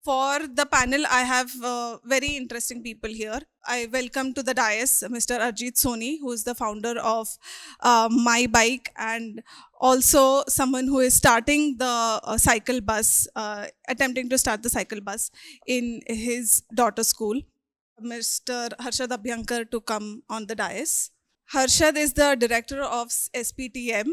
For the panel, I have very interesting people here. I welcome to the dais Mr. Arjit Soni, who is the founder of My Bike, and also someone who is starting the cycle bus, attempting to start the cycle bus in his daughter's school. Mr. Harshad Abhyankar to come on the dais. Harshad is the director of SPTM,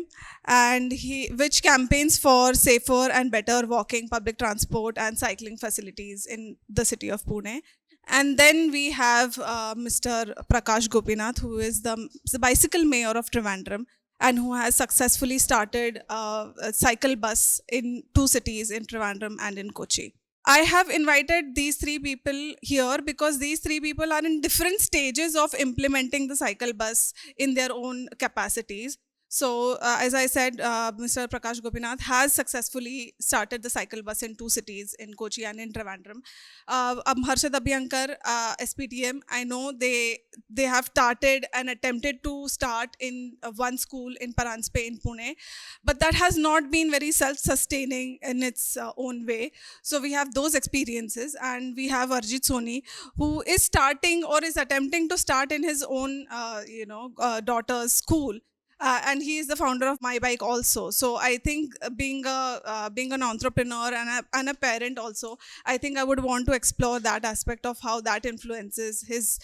and which campaigns for safer and better walking, public transport, and cycling facilities in the city of Pune. And then we have Mr. Prakash Gopinath, who is the bicycle mayor of Trivandrum and who has successfully started a cycle bus in two cities, in Trivandrum and in Kochi. I have invited these three people here because these three people are in different stages of implementing the cycle bus in their own capacities. So, as I said, Mr. Prakash Gopinath has successfully started the cycle bus in two cities, in Kochi and in Trivandrum. Harshad Abhyankar, SPTM, I know they have started and attempted to start in one school in Paranspe in Pune, but that has not been very self-sustaining in its own way. So we have those experiences, and we have Arjit Soni, who is starting or is attempting to start in his own, daughter's school. And he is the founder of My Bike also. So I think being an entrepreneur and a parent also, I think I would want to explore that aspect of how that influences his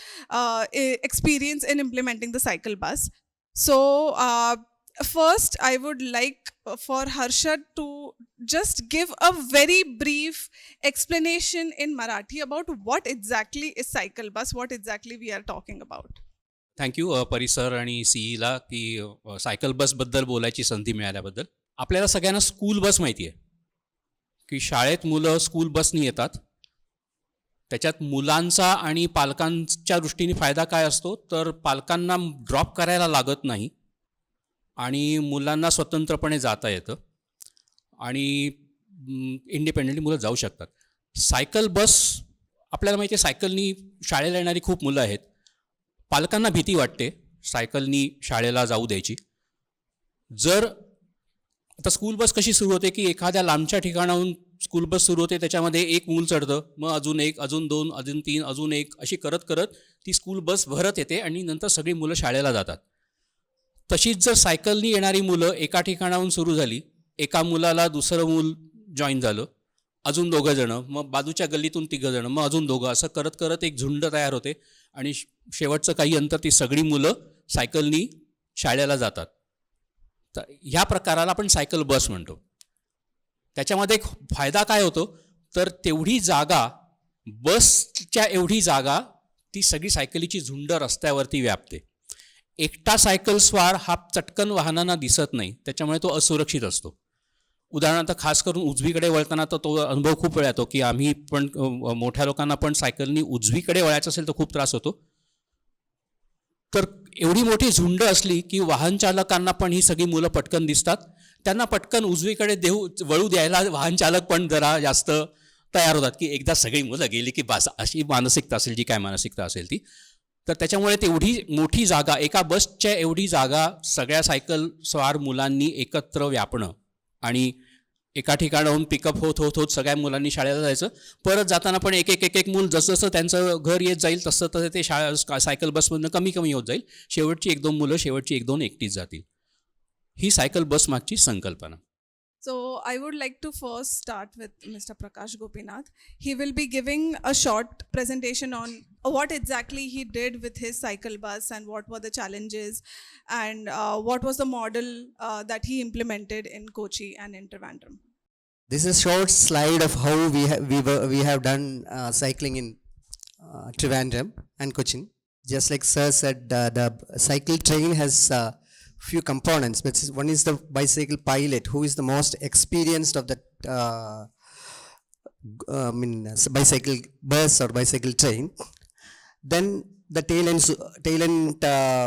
experience in implementing the cycle bus. So first, I would like for Harshad to just give a very brief explanation in Marathi about what exactly is cycle bus, what exactly we are talking about. Thank you परिसर आणि सीईला की cycle बसबद्दल बोलायची संधी मिळाल्याबद्दल. आपल्याला सगळ्यांना school bus माहिती आहे की शाळेत मुलं स्कूल बसनी येतात. त्याच्यात मुलांचा आणि पालकांच्या दृष्टीने फायदा काय असतो, तर पालकांना ड्रॉप करायला लागत नाही आणि मुलांना स्वतंत्रपणे जाता येतं आणि इंडिपेंडेंटली मुलं जाऊ शकतात. सायकल बस आपल्याला माहिती आहे, सायकलनी शाळेला येणारी खूप मुलं आहेत. पालकांना भीती वाटते सायकलनी शाळेला जाऊ द्यायची. जर आता स्कूल बस कशी सुरू होते की एखाद्या लांबच्या ठिकाणाहून स्कूल बस सुरू होते, त्याच्यामध्ये एक मूल चढतं, मग अजून एक, अजून दोन, अजून तीन, अजून एक, अशी करत करत ती स्कूल बस भरत येते आणि नंतर सगळी मुलं शाळेला जातात. तशीच जर सायकलनी येणारी मुलं एका ठिकाणाहून सुरू झाली, एका मुलाला दुसरं मूल जॉईन झालं, अजून दोघं जणं, मग बाजूच्या गल्लीतून तिघं जणं, मग अजून दोघं, असं करत करत एक झुंड तयार होते आणि शेवटचं काही अंतर ती सगळी मुलं सायकलनी शाळेला जातात. तर ह्या प्रकाराला आपण सायकल बस म्हणतो. त्याच्यामध्ये एक फायदा काय होतो, तर तेवढी जागा, बसच्या एवढी जागा ती सगळी सायकलीची झुंड रस्त्यावरती व्यापते. एकटा सायकल स्वार हा चटकन वाहनांना दिसत नाही, त्याच्यामुळे तो असुरक्षित असतो. उदाहरणार्थ खास करून उजवीकडे वळताना तर तो अनुभव खूप वेळा येतो की आम्ही पण मोठ्या लोकांना पण सायकलनी उजवीकडे वळायचं असेल तर खूप त्रास होतो. तर एवढी मोठी झुंड असली की वाहन चालकांना पण ही सगळी मुलं पटकन दिसतात. त्यांना पटकन उजवीकडे वळू द्यायला वाहन चालक पण जरा जास्त तयार होतात की एकदा सगळी मुलं गेली की बस, अशी मानसिकता असेल, जी काय मानसिकता असेल ती. तर त्याच्यामुळे तेवढी मोठी जागा, एका बसच्या एवढी जागा सगळ्या सायकल स्वार मुलांनी एकत्र व्यापणं आणि एका ठिकाणाहून पिकअप होत होत होत सगळ्या मुलांनी शाळेला जायचं. परत जाताना पण एक एक एक एक मूल जसं जसं त्यांचं घर येत जाईल तसं तसं ते सायकल बसमधनं कमी कमी होत जाईल. शेवटची एक दोन मुलं, शेवटची एक दोन एकटीच जातील. ही सायकल बस मागची संकल्पना. So I would like to first start with Mr. Prakash Gopinath. He will be giving a short presentation on what exactly he did with his cycle bus and what were the challenges and what was the model that he implemented in Kochi and in Trivandrum. This is a short slide of how we have done cycling in Trivandrum and Cochin. Just like Sir said, the cycle train has few components. But one is the bicycle pilot, who is the most experienced of the bicycle bus or bicycle train. Then the tail end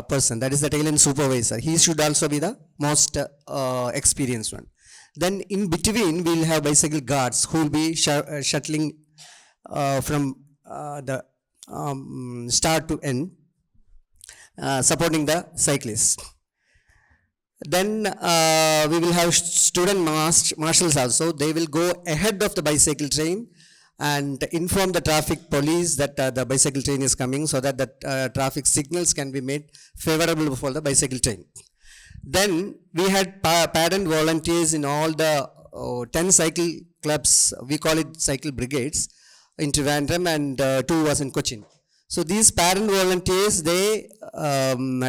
person, that is the tail end supervisor. He should also be the most experienced one. Then in between we'll have bicycle guards who will be shuttling from the start to end, supporting the cyclists. Then we will have student marshals also. They will go ahead of the bicycle train and inform the traffic police that the bicycle train is coming, so that the traffic signals can be made favorable for the bicycle train. Then we had parent volunteers in all the 10 cycle clubs, we call it cycle brigades, in Trivandrum, and 2 was in Cochin. So these parent volunteers, they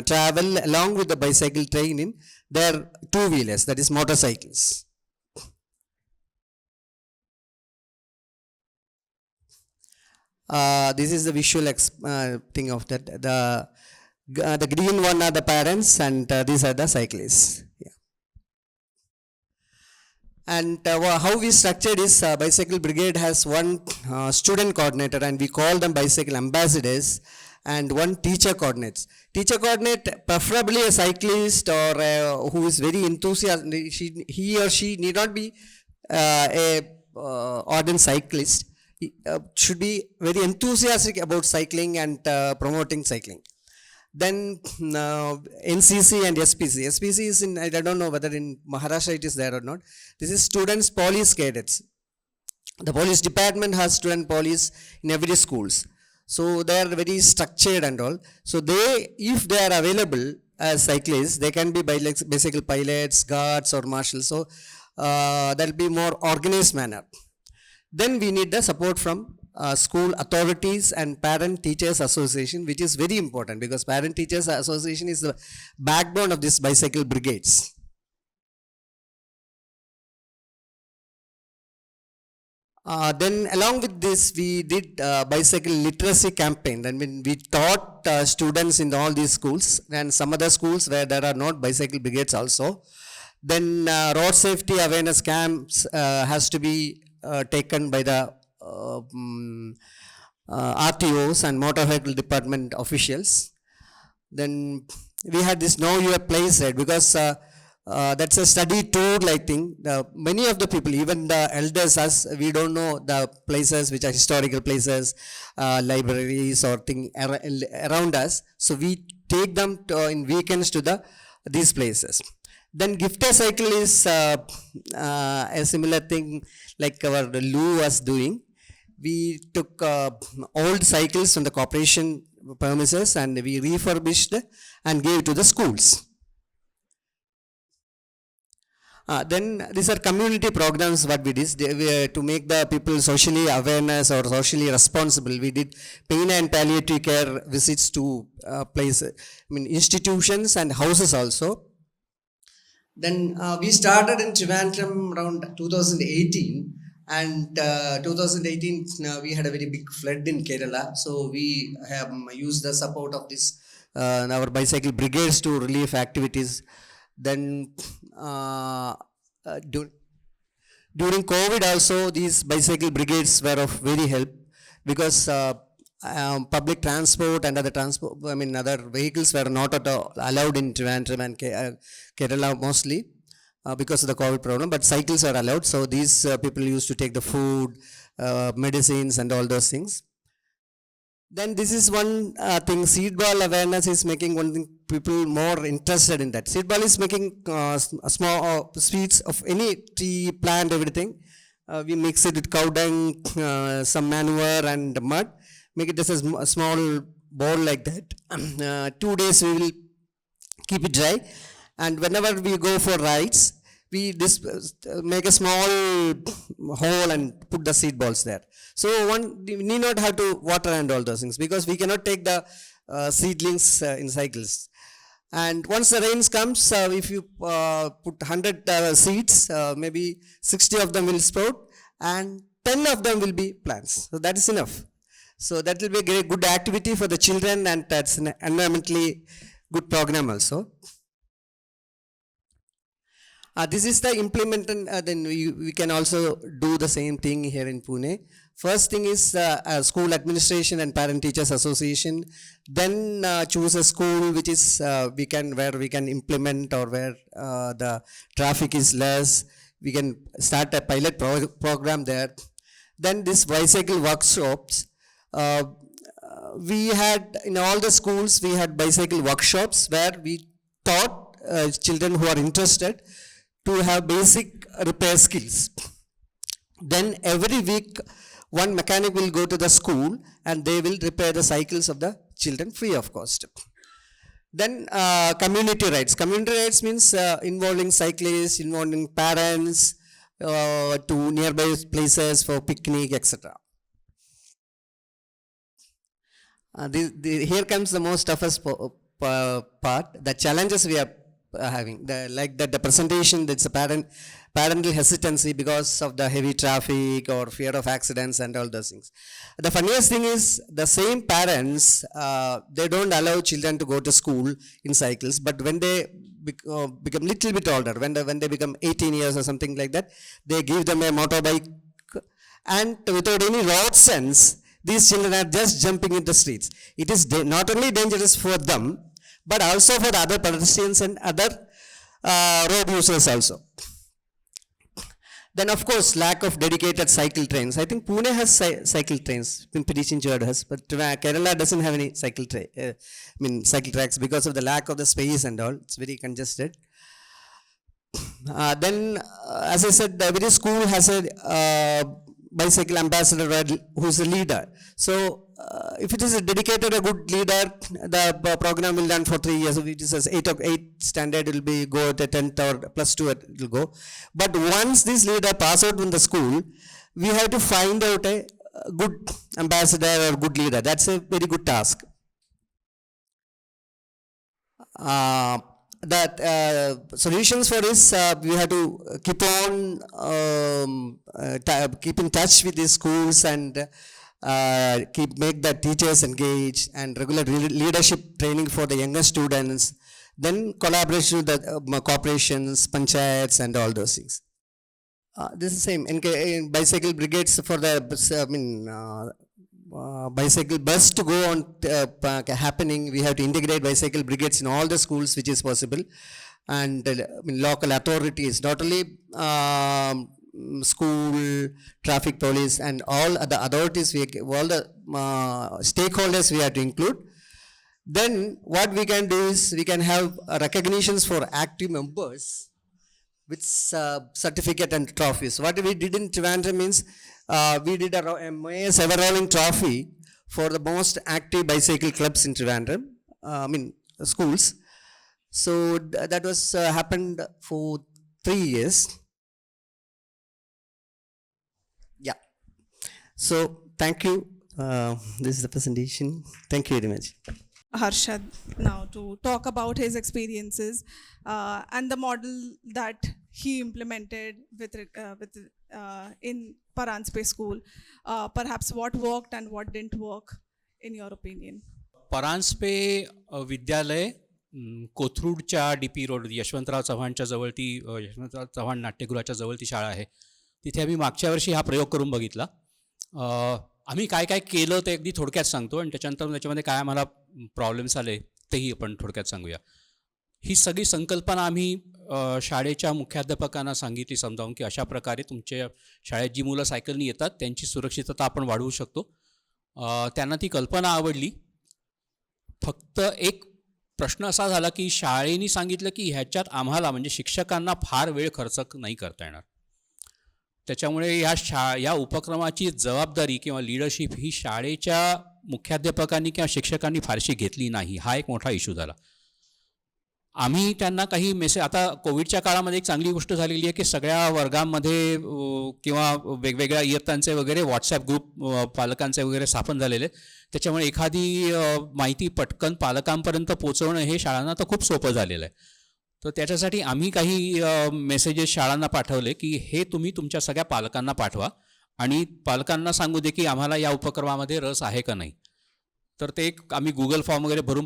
travel along with the bicycle train in their two-wheelers, that is motorcycles. This is the visual thing of that. The green one are the parents, and these are the cyclists. Yeah. And how we structured is bicycle brigade has one student coordinator, and we call them bicycle ambassadors, and one teacher coordinates. Teacher coordinate preferably a cyclist or who is very enthusiastic. He or she need not be a ardent cyclist. He should be very enthusiastic about cycling and promoting cycling. Then NCC and SPC. SPC is in, I don't know whether in Maharashtra it is there or not. This is students police cadets. The police department has student police in every schools. So they are very structured and all. So they, if they are available as cyclists, they can be bicycle pilots, guards or marshals. So that will be more organized manner. Then we need the support from school authorities and parent teachers association, which is very important, because parent teachers association is the backbone of this bicycle brigades. Then along with this, we did bicycle literacy campaign. I mean, we taught students in all these schools and some other schools where there are not bicycle brigades also. Then road safety awareness camps has to be taken by the RTOs and motor vehicle department officials. Then we had this Know Your Place, right? Because that's a study tour like thing. Many of the people, even the elders, us, we don't know the places which are historical places, libraries or thing around us. So we take them in weekends to these places. Then gifter cycle is a similar thing like our Lou was doing. We took old cycles from the corporation premises and we refurbished and gave to the schools. Then these are community programs what we did to make the people socially awareness or socially responsible. We did pain and palliative care visits to places, I mean institutions and houses also. Then we started in Trivandrum around 2018, and 2018 we had a very big flood in Kerala. So we have used the support of this our bicycle brigades to relieve activities. Then during COVID also, these bicycle brigades were of very help, because public transport and other transport, I mean other vehicles were not at all allowed in Trivandrum and Kerala mostly because of the COVID problem, but cycles are allowed. So these people used to take the food, medicines and all those things. Then this is one thing, seed ball awareness is making one thing people more interested in that. Seed ball is making small seeds of any tree, plant, everything. We mix it with cow dung, some manure and mud. Make it as a small ball like that. 2 days we will keep it dry, and whenever we go for rides, we make a small hole and put the seed balls there. So we need not have to water and all those things, because we cannot take the seedlings in cycles. And once the rains comes, if you put 100 seeds, maybe 60 of them will sprout and 10 of them will be plants. So that is enough. So that will be a good activity for the children, and that's an environmentally good program also. This is the implementation. Then we can also do the same thing here in Pune. First thing is school administration and parent teachers association. Then choose a school which is where we can implement, or where the traffic is less. We can start a pilot program there. Then this bicycle workshops. We had in all the schools, we had bicycle workshops where we taught children who are interested to have basic repair skills. Then every week one mechanic will go to the school and they will repair the cycles of the children free of cost. Then community rides. Community rides means involving cyclists, involving parents to nearby places for picnic, etc. Here comes the most toughest part, the challenges we are having. The presentation, that's a parental hesitancy because of the heavy traffic or fear of accidents and all those things. The funniest thing is the same parents, they don't allow children to go to school in cycles, but when they become little bit older, when they become 18 years or something like that, they give them a motorbike, and without any road sense, these children are just jumping into the streets. It is not only dangerous for them, but also for the other pedestrians and other road users also. Then of course, lack of dedicated cycle trains. I think Pune has cycle trains, Pimpri Chinchwad has, but Kerala doesn't have any cycle cycle tracks because of the lack of the space and all. It's very congested. Then, as I said, every school has a bicycle ambassador who is a leader. So, if it is a dedicated, a good leader, the program will run for 3 years. If it is 8 standard, it will be go to 10th or +2, it will go. But once this leader pass out from the school, we have to find out a good ambassador or good leader. That's a very good task. Solutions for this, we have to keep on keep in touch with these schools and make the teachers engaged, and regular leadership training for the younger students, then collaboration with the corporations, panchayats and all those things. This is the same in bicycle brigades for the bicycle bus to go on happening. We have to integrate bicycle brigades in all the schools which is possible, and local authorities, not only school, traffic police and all the authorities, all the stakeholders we have to include. Then what we can do is we can have recognitions for active members with certificate and trophies. What we did in Trivandrum means we did a Mayor's Ever Rolling Trophy for the most active bicycle clubs in Trivandrum, schools. So that was happened for 3 years. Yeah. So thank you. This is the presentation. Thank you very much. Harshad now to talk about his experiences and the model that he implemented in Paranspe School. Perhaps what worked and what didn't work in your opinion. Paranjpe विद्यालय कोथरूडच्या DP road, Yashwantrao चव्हाणच्या जवळ ती यशवंतराव चव्हाण नाट्यगृहाच्या जवळ ती शाळा आहे. तिथे आम्ही मागच्या वर्षी हा प्रयोग करून बघितला. आम्ही काय काय केलं ते अगदी थोडक्यात सांगतो, आणि त्याच्यानंतर त्याच्यामध्ये काय आम्हाला प्रॉब्लेम्स आले तेही आपण थोडक्यात सांगूया. ही सगळी संकल्पना आम्ही शाळेच्या मुख्याध्यापकांना सांगितली समजावून, की अशा प्रकारे तुमच्या शाळेत जी मुलं सायकलनी येतात त्यांची सुरक्षितता आपण वाढवू शकतो. त्यांना ती कल्पना आवडली. फक्त एक प्रश्न असा झाला की शाळेने सांगितलं की ह्याच्यात आम्हाला म्हणजे शिक्षकांना फार वेळ खर्च नाही करता येणार. त्याच्यामुळे या उपक्रमाची जबाबदारी किंवा लीडरशिप ही शाळेच्या मुख्याध्यापकांनी किंवा शिक्षकांनी फारशी घेतली नाही. हा एक मोठा इश्यू झाला. आम्ही त्यांना काही मेसेज, आता कोविडच्या काळामध्ये एक चांगली गोष्ट झालेली आहे की सगळ्या वर्गांमध्ये किंवा वेगवेगळ्या इयत्तांचे वगैरे व्हॉट्सॲप ग्रुप पालकांचे वगैरे स्थापन झालेले. त्याच्यामुळे एखादी माहिती पटकन पालकांपर्यंत पोचवणं हे शाळांना तर खूप सोपं झालेलं आहे. तर त्याच्यासाठी आम्ही काही मेसेजेस शाळांना पाठवले की हे तुम्ही तुमच्या सगळ्या पालकांना पाठवा आणि पालकांना सांगू दे की आम्हाला या उपक्रमामध्ये रस आहे का नाही. तर ते एक आम्ही गुगल फॉर्म वगैरे भरून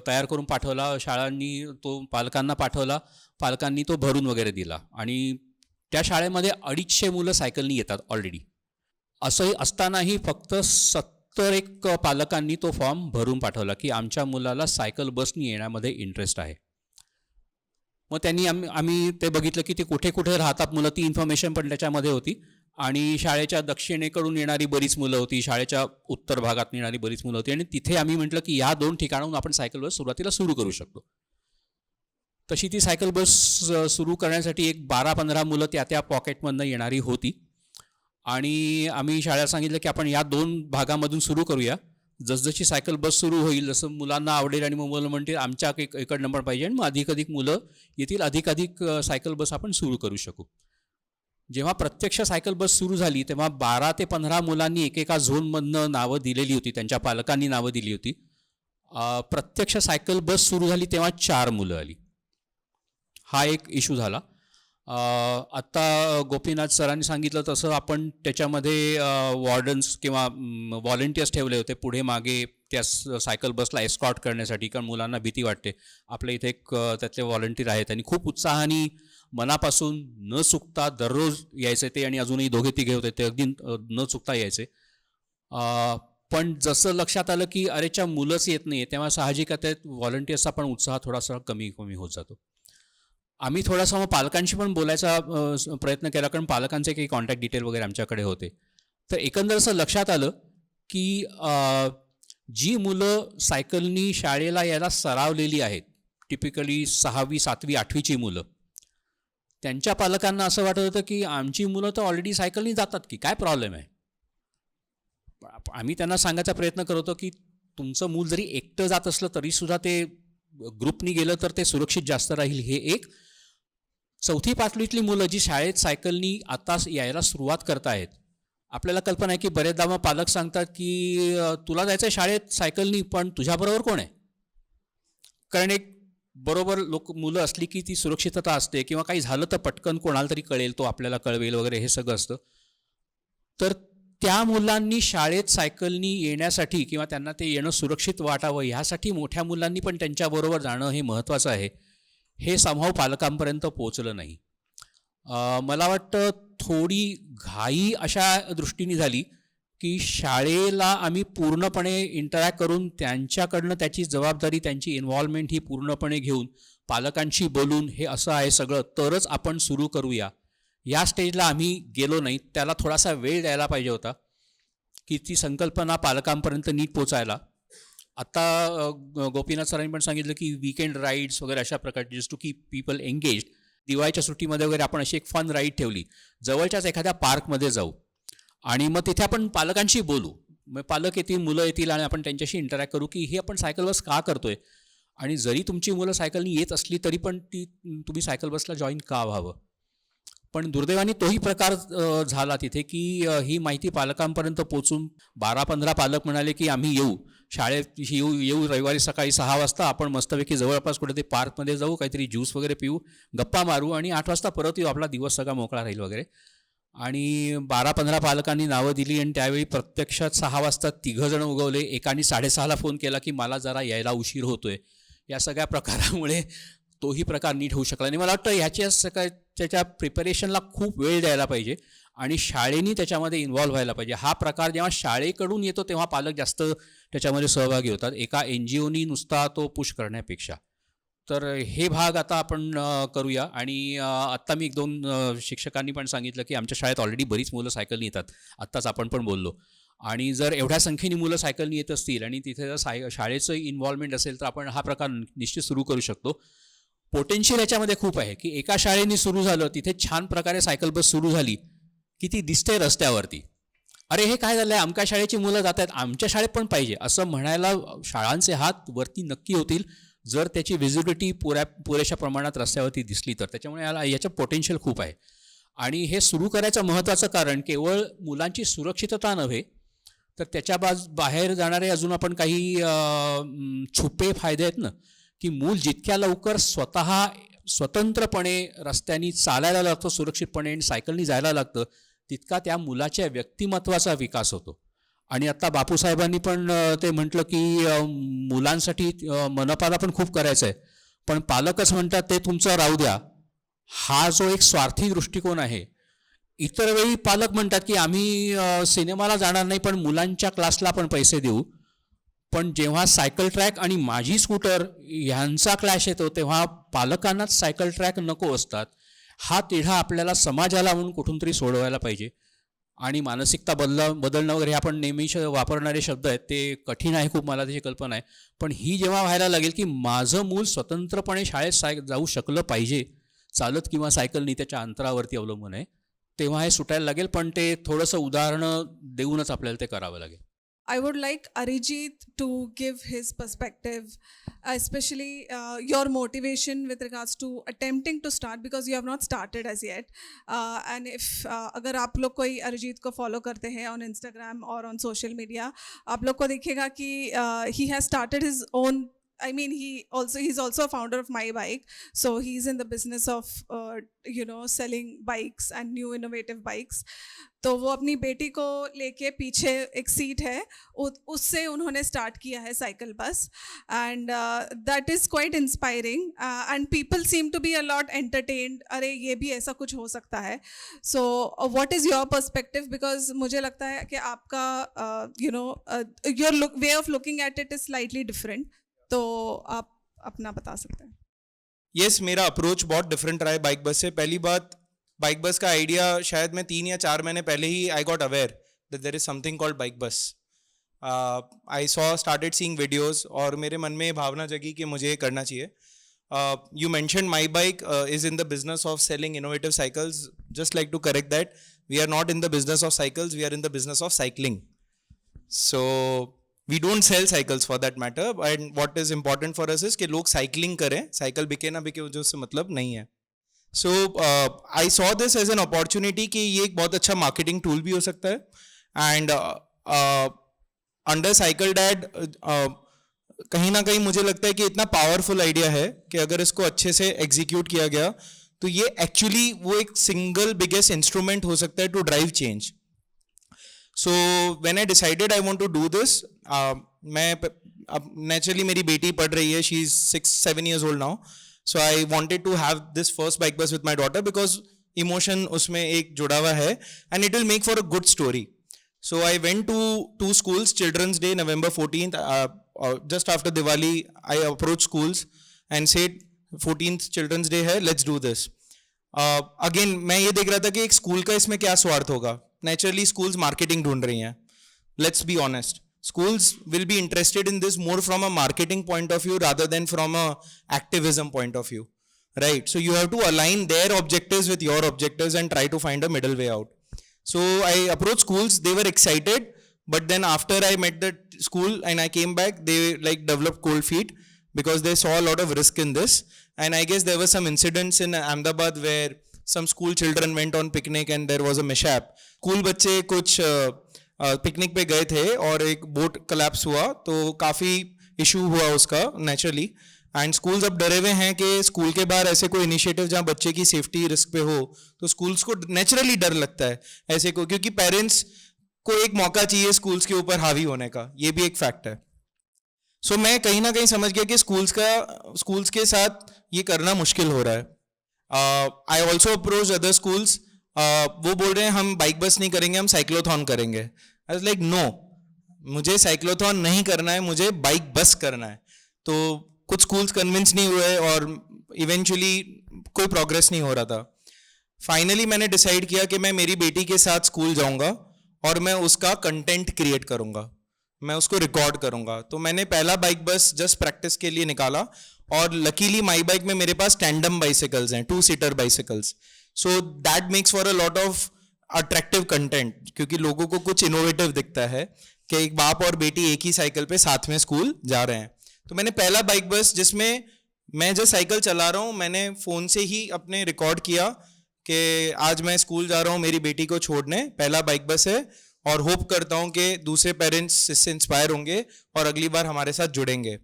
तयार करून पाठवला. शाळांनी तो पालकांना पाठवला. पालकांनी तो भरून वगैरे दिला आणि त्या शाळेमध्ये 250 मुलं सायकलनी येतात ऑलरेडी. असंही असतानाही फक्त 71 पालकांनी तो फॉर्म भरून पाठवला की आमच्या मुलाला सायकल बसनी येण्यामध्ये इंटरेस्ट आहे. मग त्यांनी आम्ही ते बघितलं की ते कुठे कुठे राहतात मुलं, ती इन्फॉर्मेशन पण त्याच्यामध्ये होती. आणि शाळेच्या दक्षिणेकडून येणारी बरीच मुलं होती, शाळेच्या उत्तर भागात येणारी बरीच मुलं होती. आणि तिथे आम्ही म्हटलं की या 2 ठिकाणाहून आपण सायकल बस सुरुवातीला सुरू करू शकतो. तशी ती सायकल बस सुरू करण्यासाठी एक 12-15 मुलं त्या पॉकेटमधनं येणारी होती. आणि आम्ही शाळेला सांगितलं की आपण या 2 भागामधून सुरू करूया. जसजशी सायकल बस सुरू होईल जसं मुलांना आवडेल आणि मग मुलं म्हणतील आमच्या इकडनं पण पाहिजे आणि मग अधिकाधिक मुलं येतील, अधिकाधिक सायकल बस आपण सुरू करू शकू. जेव्हा प्रत्यक्ष सायकल बस सुरू झाली तेव्हा 12 ते 15 मुलांनी एकेका झोनमधनं नावं दिलेली होती, त्यांच्या पालकांनी नावं दिली होती. प्रत्यक्ष सायकल बस सुरू झाली तेव्हा 4 मुलं आली. हा एक इश्यू झाला. आत्ता गोपीनाथ सरांनी सांगितलं तसं आपण त्याच्यामध्ये वॉर्डन्स किंवा व्हॉलेंटियर्स ठेवले होते पुढे मागे त्या सायकल बसला एस्कॉर्ट करण्यासाठी, कारण मुलांना भीती वाटते. आपल्या इथे एक त्यातले व्हॉलेंटियर आहेत आणि खूप उत्साहाने मनापासून न चुकता दररोज यायचे ते, आणि अजूनही दोघे तिघे होते ते अगदी न चुकता यायचे. पण जसं लक्षात आलं की अरेच्या मुलंच येत नाही तेव्हा साहजिक आहे व्हॉलेंटियर्सचा पण उत्साह थोडासा कमी होत जातो. आम्ही थोडासा मग पालकांशी पण बोलायचा प्रयत्न केला, कारण पालकांचे काही कॉन्टॅक्ट डिटेल वगैरे आमच्याकडे होते. तर एकंदर असं लक्षात आलं की जी मुलं सायकलनी शाळेला यायला सरावलेली आहेत, टिपिकली 6वी 7वी 8वीची मुलं, त्यांच्या पालकांना असं वाटत होतं की आमची मुलं तर ऑलरेडी सायकलनी जातात की काय प्रॉब्लेम आहे. आम्ही त्यांना सांगायचा प्रयत्न करत होतो की तुमचं मूल जरी एकटं जात असलं तरीसुद्धा ते ग्रुपनी गेलं तर ते सुरक्षित जास्त राहील. हे एक 4थी 5वीतली मुलं जी शाळेत सायकलनी आता यायला सुरुवात करतायत, आपल्याला कल्पना आहे की बरेचदा मग पालक सांगतात की तुला जायचं आहे शाळेत सायकलनी, पण तुझ्याबरोबर कोण आहे. कारण एक बरोबर मुलं असली की ती सुरक्षितता असते, किंवा काही झालं तर पटकन कोणाला तरी कळेल, तो आपल्याला कळवेल वगैरे, हे सगळं असतं. तर त्या मुलांनी शाळेत सायकलनी येण्यासाठी किंवा त्यांना ते येणं सुरक्षित वाटावं ह्यासाठी मोठ्या मुलांनी पण त्यांच्याबरोबर जाणं हे महत्त्वाचं आहे. हे समहाव पालकांपर्यंत पोचलं नाही. मला वाटतं थोडी घाई अशा दृष्टीने झाली की शाळेला आम्ही पूर्णपणे इंटरॅक्ट करून त्यांच्याकडनं त्याची जबाबदारी, त्यांची इन्व्हॉल्वमेंट ही पूर्णपणे घेऊन पालकांशी बोलून हे असं आहे सगळं तरच आपण सुरू करूया, या स्टेजला आम्ही गेलो नाही. त्याला थोडासा वेळ द्यायला पाहिजे होता की ती संकल्पना पालकांपर्यंत नीट पोचायला. आत्ता गोपीनाथ सरांनी पण सांगितलं की वीकेंड राईड्स वगैरे अशा प्रकारचे, just to keep people engaged. दिवाळीच्या सुट्टीमध्ये वगैरे आपण अशी एक फन राईड ठेवली, जवळच्याच एखाद्या पार्कमध्ये जाऊ आणि मग तिथे आपण पालकांशी बोलू. मग पालक येतील, मुलं येतील आणि आपण त्यांच्याशी इंटरॅक्ट करू की हे आपण सायकल बस का करतोय, आणि जरी तुमची मुलं सायकलनी येत असली तरी पण तुम्ही सायकल बसला जॉईन का व्हावं. पण दुर्दैवाने तोही प्रकार झाला तिथे की ही माहिती पालकांपर्यंत पोचून 12-15 पालक म्हणाले की आम्ही येऊ, शाळेत येऊ रविवारी सकाळी 6 वाजता, आपण मस्तपैकी जवळपास कुठे ते पार्कमध्ये जाऊ, काहीतरी ज्यूस वगैरे पिऊ, गप्पा मारू आणि 8 वाजता परत येऊ, आपला दिवस सगळा मोकळा राहील वगैरे. आणि 12-15 पालकांनी नावं दिली आणि त्यावेळी प्रत्यक्षात 6 वाजता 3 जण उगवले. एकाने 6:30ला फोन केला की मला जरा यायला उशीर होतोय. या सगळ्या प्रकारामुळे तोही प्रकार नीट होऊ शकला. आणि मला वाटतं ह्याच्या त्याच्या प्रिपरेशनला खूप वेळ द्यायला पाहिजे आणि शाळेनी त्याच्यामध्ये इन्व्हॉल्व्ह व्हायला पाहिजे. हा प्रकार जेव्हा शाळेकडून येतो तेव्हा पालक जास्त त्याच्यामध्ये सहभागी होतात, एका NGOनी नुसता तो पुश करण्यापेक्षा. तर हे भाग आता आपण करूया. आणि आत्ता मी 1-2 शिक्षकांनी पण सांगितलं की आमच्या शाळेत ऑलरेडी बरीच मुलं सायकलनी येतात, आत्ताच आपण पण बोललो. आणि जर एवढ्या संख्येने मुलं सायकलनी येत असतील आणि तिथे जर शाळेचं इन्व्हॉल्वमेंट असेल तर आपण हा प्रकार निश्चित सुरू करू शकतो. पोटेन्शियल याच्यामध्ये खूप आहे की एका शाळेने सुरू झालं, तिथे छान प्रकारे सायकल बस सुरू झाली की ती दिसते रस्त्यावरती, अरे हे काय झालं आहे, आमच्या शाळेची मुलं जात आहेत, आमच्या शाळेत पण पाहिजे असं म्हणायला शाळांचे हात वरती नक्की होतील जर त्याची व्हिजिबिलिटी पुरेशा प्रमाणात रस्त्यावरती दिसली तर. त्याच्यामुळे याचं पोटेन्शियल खूप आहे. आणि हे सुरू करायचं महत्त्वाचं कारण केवळ मुलांची सुरक्षितता नव्हे तर त्याच्या बाहेर जाणारे अजून आपण काही छुपे फायदे आहेत ना, की मूल जितक्या लवकर स्वतंत्रपणे रस्त्याने चालायला लागतं सुरक्षितपणे आणि सायकलनी जायला लागतं, तितका त्या मुलाच्या व्यक्तिमत्वाचा विकास होतो. आणि आत्ता बापूसाहेबांनी पण ते म्हटलं की मुलांसाठी मनपाला पण खूप करायचं आहे, पण पालकच म्हणतात ते तुमचं राहू द्या. हा जो एक स्वार्थी दृष्टिकोन आहे. इतर वेळी पालक म्हणतात की आम्ही सिनेमाला जाणार नाही पण मुलांच्या क्लासला पण पैसे देऊ, पण जेव्हा सायकल ट्रॅक आणि माझी स्कूटर ह्यांचा क्लॅश येतो तेव्हा पालकांनाच सायकल ट्रॅक नको असतात. हा तिढा आपल्याला समाजाला म्हणून कुठून तरी सोडवायला पाहिजे. आणि मानसिकता बदलणं वगैरे आपण नेहमी वापरणारे शब्द आहेत, ते कठीण आहे खूप, मला त्याची कल्पना आहे. पण ही जेव्हा व्हायला लागेल की माझं मूल स्वतंत्रपणे शाळेत जाऊ शकलं पाहिजे, चालत किंवा सायकलनी, त्याच्या अंतरावरती अवलंबून आहे, तेव्हा हे सुटायला लागेल, पण ते थोडंसं उदाहरणं देऊनच आपल्याला ते करावं लागेल. I would like Arijit to give his perspective, especially your motivation with regards to attempting to start, because you have not started as yet. And if अगर आप लोग कोई अरिजीत को follow करते हैं on Instagram or on social media, आप लोग को दिखेगा कि he has started his own. I mean, he's also a founder of My Bike, so he's in the business of selling bikes and new innovative bikes. तो वो अपनी बेटी को लेके पीछे एक सीट है, उससे उन्होंने स्टार्ट किया है cycle bus, and that is quite inspiring and people seem to be a lot entertained, अरे ये भी ऐसा कुछ हो सकता है. So what is your perspective, because मुझे लगता है कि आपका your way of looking at it is slightly different, तो आप अपना बता सकते हैं. यस, मेरा अप्रोच बहुत डिफरेंट रहा है बाइक बस से. पहली बात, बाइक बस का आइडिया शायद मैं 3 या 4 महीने पहले ही I got aware that there is something called bike bus. I started seeing videos और मेरे मन में भावना जगी कि मुझे ये करना चाहिए. You mentioned my bike is in the business of selling innovative cycles. Just like to correct that, we are not in the business of cycles, we are in the business of cycling. So we don't sell cycles for that matter, and what is important for us is कि लोग cycling करें, cycle बिके ना बिके मुझे उससे मतलब नहीं है. So I saw this as an opportunity कि ये एक बहुत अच्छा मार्केटिंग टूल भी हो सकता है. एंड अंडर साइकिल डैड कहीं ना कहीं मुझे लगता है कि इतना पावरफुल आइडिया है कि अगर इसको अच्छे से एग्जीक्यूट किया गया तो ये एक्चुअली वो एक सिंगल बिगेस्ट इंस्ट्रूमेंट हो सकता है to drive change. So when I decided I want to do this, मैं अब नेचुरली मेरी बेटी पढ़ रही है, she is 6-7 years old now. So I wanted to have this first bike bus with my daughter because emotion उसमें एक जुड़ा हुआ है and it will make for a good story. So I went to 2 schools, Children's Day, November 14th, just after Diwali, I approached schools and said 14th Children's Day है, let's do this. Again, मैं ये देख रहा था कि एक school का इसमें क्या स्वार्थ होगा. Naturally schools marketing ढूंढ रही हैं. Let's be honest. Schools will be interested in this more from a marketing point of view rather than from a activism point of view, right? So you have to align their objectives with your objectives and try to find a middle way out. So I approached schools, they were excited, but then after I met the school and I came back, they like developed cold feet because they saw a lot of risk in this. And I guess there were some incidents in Ahmedabad where some school children went on picnic and there was a mishap. School बच्चे कुछ picnic पे गए थे और एक boat collapse हुआ, तो काफ़ी इशू हुआ उसका नेचुरली. एंड स्कूल्स अब डरे हुए हैं कि स्कूल के बाहर ऐसे कोई इनिशिएटिव जहाँ बच्चे की सेफ्टी रिस्क पे हो, तो स्कूल्स को नेचुरली डर लगता है ऐसे को, क्योंकि पेरेंट्स को एक मौका चाहिए स्कूल्स के ऊपर हावी होने का, ये भी एक फैक्ट है. सो मैं कहीं ना कहीं समझ गया कि स्कूल्स के साथ ये करना मुश्किल हो रहा है. I also approach other schools. वो बोल रहे हैं हम बाइक बस नहीं करेंगे, हम साइक्लोथॉन करेंगे. आई वाज लाइक नो, मुझे साइक्लोथॉन नहीं करना है, मुझे बाइक बस करना है. तो कुछ स्कूल्स कन्विंस नहीं हुए और इवेंचुअली कोई प्रोग्रेस नहीं हो रहा था. फाइनली मैंने डिसाइड किया कि मैं मेरी बेटी के साथ स्कूल जाऊंगा और मैं उसका कंटेंट क्रिएट करूंगा, मैं उसको रिकॉर्ड करूंगा. तो मैंने पहला बाइक बस जस्ट प्रैक्टिस के लिए निकाला और लकीली माई बाइक में मेरे पास टैंडम बाइसिकल्स हैं, 2-seater bicycles. So that makes for a lot of attractive content, क्योंकि लोगों को कुछ इनोवेटिव दिखता है कि एक बाप और बेटी एक ही साइकिल पे साथ में स्कूल जा रहे हैं. तो मैंने पहला बाइक बस जिसमें मैं जो साइकिल चला रहा हूँ, मैंने फ़ोन से ही अपने रिकॉर्ड किया कि आज मैं स्कूल जा रहा हूँ मेरी बेटी को छोड़ने, पहला बाइक बस है, और होप करता हूँ कि दूसरे पेरेंट्स इससे इंस्पायर होंगे और अगली बार हमारे साथ जुड़ेंगे.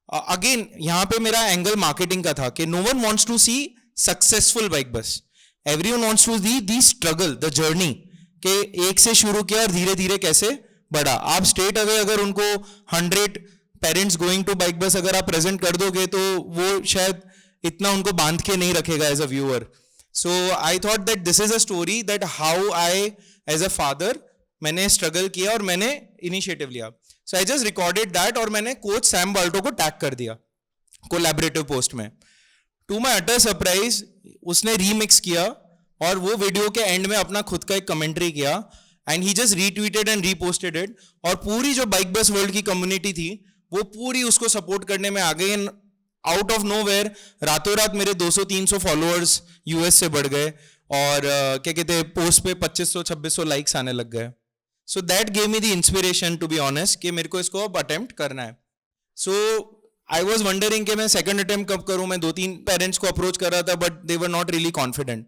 अगेन यहाँ पे मेरा एंगल मार्केटिंग का था कि no one wants to see successful bike bus, everyone wants to see the struggle, the journey, कि एक से शुरू किया और धीरे धीरे कैसे बढ़ा. आप स्ट्रेट अवे अगर उनको 100 पेरेंट्स गोइंग टू बाइक बस अगर आप प्रेजेंट कर दोगे तो वो शायद इतना उनको बांध के नहीं रखेगा as a viewer. So I thought that this is a story that how I as a father मैंने स्ट्रगल किया और मैंने इनिशिएटिव लिया. So I just recorded that और मैंने कोच सैम बाल्टो को टैग कर दिया कोलैबोरेटिव पोस्ट में. टू माई अटर सरप्राइज उसने रीमिक्स किया और वो वीडियो के एंड में अपना खुद का एक कमेंट्री किया and he just retweeted and reposted it. और पूरी जो बाइक बस वर्ल्ड की कम्युनिटी थी वो पूरी उसको सपोर्ट करने में आ गई. आउट ऑफ नोवेयर रातों रात मेरे 200-300 फॉलोअर्स यूएस से बढ़ गए और क्या कहते हैं पोस्ट पे 2500-2600 लाइक्स आने लग गए. So that gave me the inspiration to be honest कि मेरे को इसको अब अटेम्प्ट करना है. सो आई वॉज वंडरिंग कि मैं सेकंड अटेम्प्ट कब करूं. मैं 2-3 पेरेंट्स को अप्रोच कर रहा था but they were not really confident.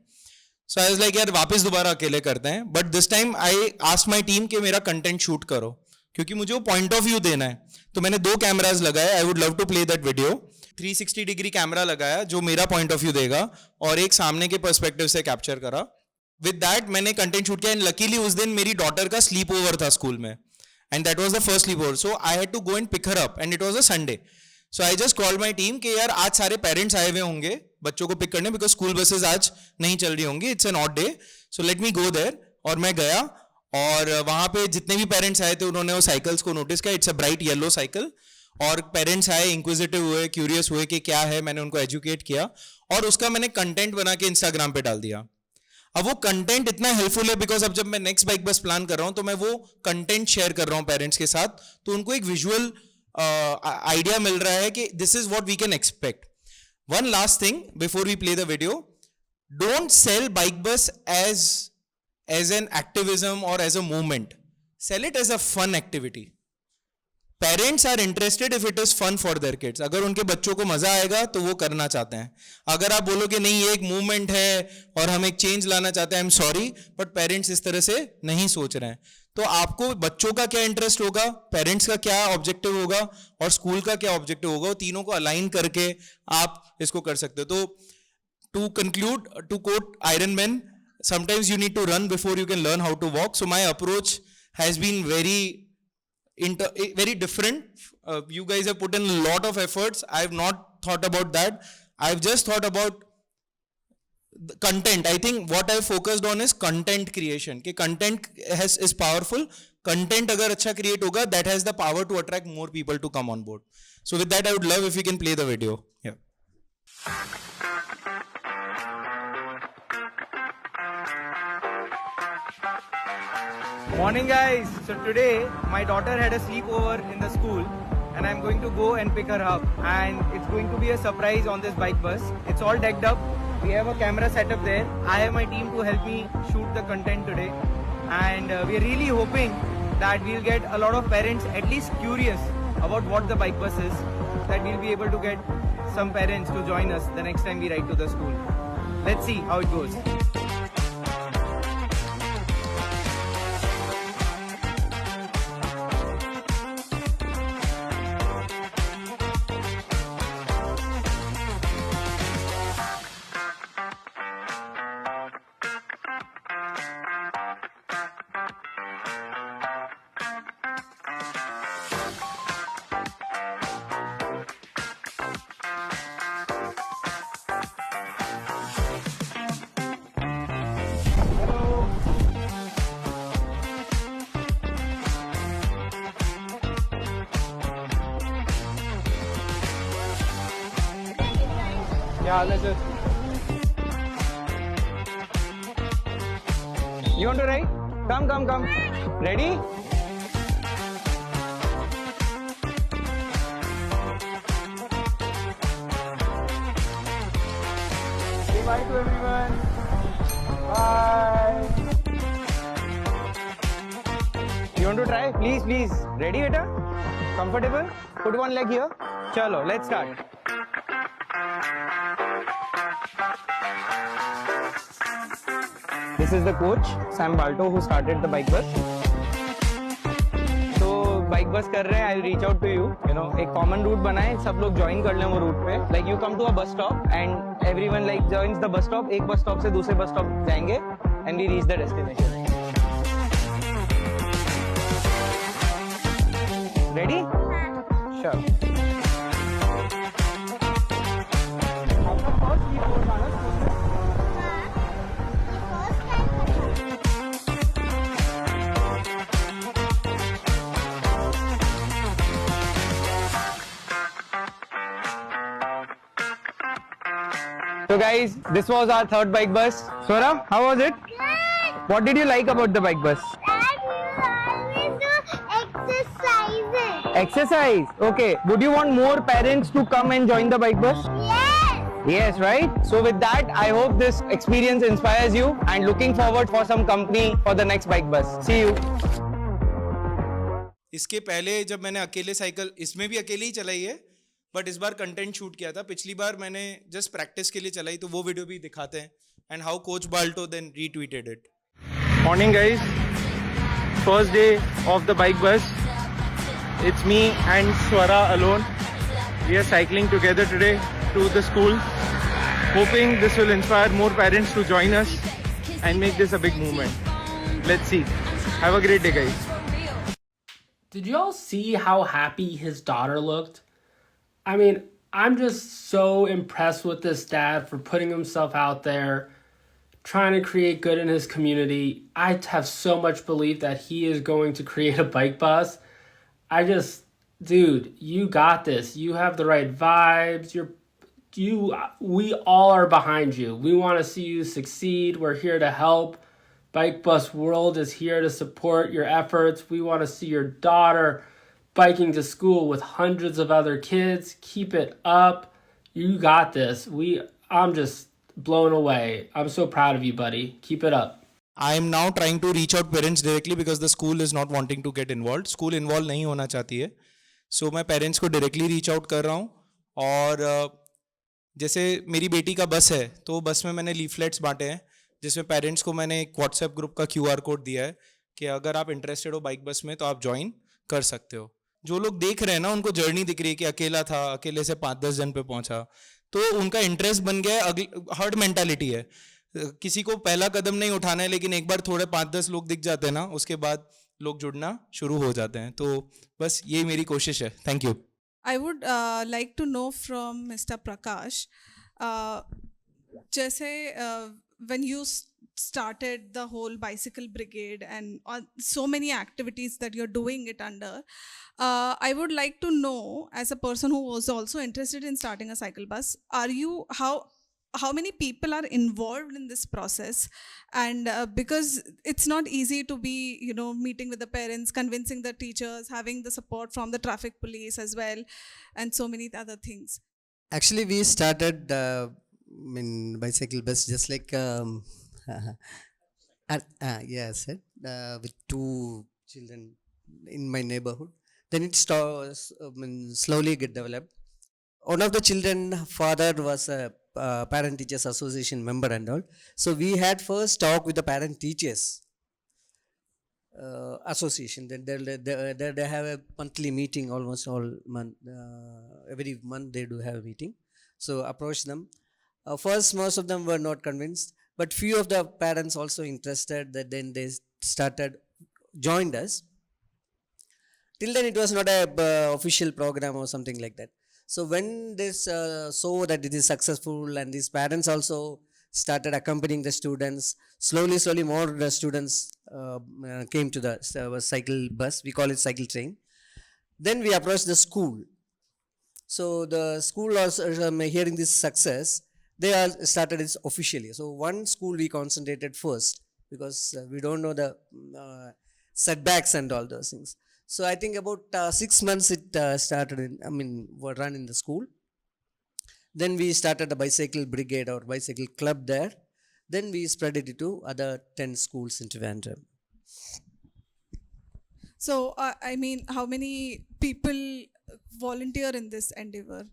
So I was like यार वापस दोबारा अकेले करते हैं. But this time I asked my team कि मेरा कंटेंट शूट करो क्योंकि मुझे वो पॉइंट ऑफ व्यू देना है. तो मैंने 2 कैमराज लगाए. I would love to play that video. 360 degree camera लगाया जो मेरा पॉइंट ऑफ व्यू देगा और एक सामने के पर्सपेक्टिव से कैप्चर करा. विद दैट मैंने कंटेंट शूट किया एंड लकीली उस दिन मेरी डॉटर का स्लीप ओवर था स्कूल में and that was the first sleepover. So I had to go and pick her up and it was a Sunday. So I just called my team कि यार आज सारे parents आए हुए होंगे बच्चों को पिक करने बिकॉज स्कूल बसेज आज नहीं चल रही होंगी. It's an odd day. So let me go there. और मैं गया और वहां पे जितने भी पेरेंट्स आए थे उन्होंने वो साइकिल्स को नोटिस किया. It's a bright yellow cycle. और पेरेंट्स आए, इंक्विजिटिव हुए, क्यूरियस हुए कि क्या है. मैंने उनको एजुकेट किया और उसका मैंने कंटेंट बना के इंस्टाग्राम पे डाल दिया. अब वो कंटेंट इतना हेल्पफुल है बिकॉज अब जब मैं नेक्स्ट बाइक बस प्लान कर रहा हूं तो मैं वो कंटेंट शेयर कर रहा हूं पेरेंट्स के साथ. तो उनको एक विजुअल आइडिया मिल रहा है कि this is what we can expect. One last thing before we play the video. Don't sell bike bus as an activism और as a movement. Sell it as a fun activity. Parents are interested if it is fun for their kids. अगर उनके बच्चों को मजा आएगा तो वो करना चाहते हैं. अगर आप बोलोगे नहीं ये एक मूवमेंट है और हम एक चेंज लाना चाहते हैं, I am sorry but parents इस तरह से नहीं सोच रहे हैं. तो आपको बच्चों का क्या इंटरेस्ट होगा, पेरेंट्स का क्या ऑब्जेक्टिव होगा और स्कूल का क्या ऑब्जेक्टिव होगा, वो तीनों को अलाइन करके आप इसको कर सकते हो. तो to conclude, to quote Iron Man, sometimes you need to run before you can learn how to walk. So my approach has been very different. You guys have put in a lot of efforts. I have not thought about that. I've just thought about the content. I think what I've focused on is content creation. कि content is powerful. Content अगर अच्छा create होगा, that has the power to attract more people to come on board. So with that, I would love if we can play the video. Yeah. Morning guys. So today my daughter had a sleepover in the school and I'm going to go and pick her up and it's going to be a surprise on this bike bus. It's all decked up. We have a camera set up there. I have my team to help me shoot the content today and we're really hoping that we'll get a lot of parents at least curious about what the bike bus is, that we'll be able to get some parents to join us the next time we ride to the school. Let's see how it goes. Yeah, let's just. You want to ride? Come. Ready? Say bye to everyone. Bye. You want to try? Please. Ready, beta? Comfortable? Put one leg here. Chalo, let's start. This is the coach, Sam Balto, who started the bike bus. So bike bus कर रहे हैं, I'll reach out to you. You know, एक common route बनाए, सब लोग join कर लें वो route पे. Like you come to a bus stop and everyone like joins the bus stop. एक bus stop से दूसरे bus stop जाएंगे and we reach the destination. Ready? Sure. आपका first week होगा ना school में? So guys, this was our third bike bus. Swara, how was it? Good. What did you like about the bike bus? That you always do exercises. Exercise. Okay. Would you want more parents to come and join the bike bus? Yes. Yes, right? So with that, I hope this experience inspires you and looking forward for some company for the next bike bus. See you. इसके पहले जब मैंने अकेले cycle, इसमें भी अकेले ही चलाई है, बट इस बार कंटेंट शूट किया था. पिछली बार मैंने जस्ट प्रैक्टिस के लिए चलाई, तो वो वीडियो भी दिखाते हैं. And how coach Balto then retweeted it. Morning, guys. First day of the bike bus. It's me and Swara alone. We are cycling together today to the school, hoping this will inspire more parents to join us and make this a big movement. Let's see. Have a great day, guys. Did y'all see how happy his daughter looked? I mean, I'm just so impressed with this dad for putting himself out there, trying to create good in his community. I have so much belief that he is going to create a bike bus. Dude, you got this. You have the right vibes. We all are behind you. We want to see you succeed. We're here to help. Bike Bus World is here to support your efforts. We want to see your daughter biking to school with hundreds of other kids. Keep it up. You got this. I'm just blown away. I'm so proud of you, buddy. Keep it up. I am now trying to reach out parents directly because the school is not wanting to get involved. School involved नहीं होना चाहती है. So मैं parents को directly reach out कर रहा हूँ. और जैसे मेरी बेटी का बस है, तो बस में मैंने लीफलेट्स बांटे हैं, जिसमें पेरेंट्स को मैंने एक व्हाट्सएप ग्रुप का QR कोड दिया है कि अगर आप इंटरेस्टेड हो बाइक बस में तो आप ज्वाइन कर सकते हो. जो लोग देख रहे हैं ना, उनको जर्नी दिख रही है कि अकेला था, अकेले से 5-10 जन पे पहुंचा, तो उनका इंटरेस्ट बन गया है. हर्ड मेंटालिटी है, किसी को पहला कदम नहीं उठाना है, लेकिन एक बार थोड़े 5-10 लोग दिख जाते हैं ना, उसके बाद लोग जुड़ना शुरू हो जाते हैं. तो बस ये मेरी कोशिश है. Thank you. I would like to know from Mr. Prakash, जैसे when you started the whole bicycle brigade and so many activities that you're doing it under, I would like to know, as a person who was also interested in starting a cycle bus, how many people are involved in this process? And because it's not easy to be, meeting with the parents, convincing the teachers, having the support from the traffic police as well, and so many other things. Actually, we started bicycle bus just like yes, with two children in my neighborhood. Then it slowly get developed. One of the children father was a parent teachers association member and all. So we had first talk with the parent teachers association. Then they have a monthly meeting almost all month. Every month they do have a meeting. So approach them. First, most of them were not convinced, but few of the parents also interested. That then they joined us. Till then, it was not a official program or something like that. So when this saw that it is successful, and these parents also started accompanying the students, slowly more the students came to the cycle bus. We call it cycle train. Then we approached the school. So the school also hearing this success, they all started it officially. So one school we concentrated first because we don't know the setbacks and all those things. So I think about 6 months it started were run in the school. Then we started a bicycle brigade or bicycle club there. Then we spread it to other 10 schools in Trivandrum. So, how many people volunteer in this endeavor?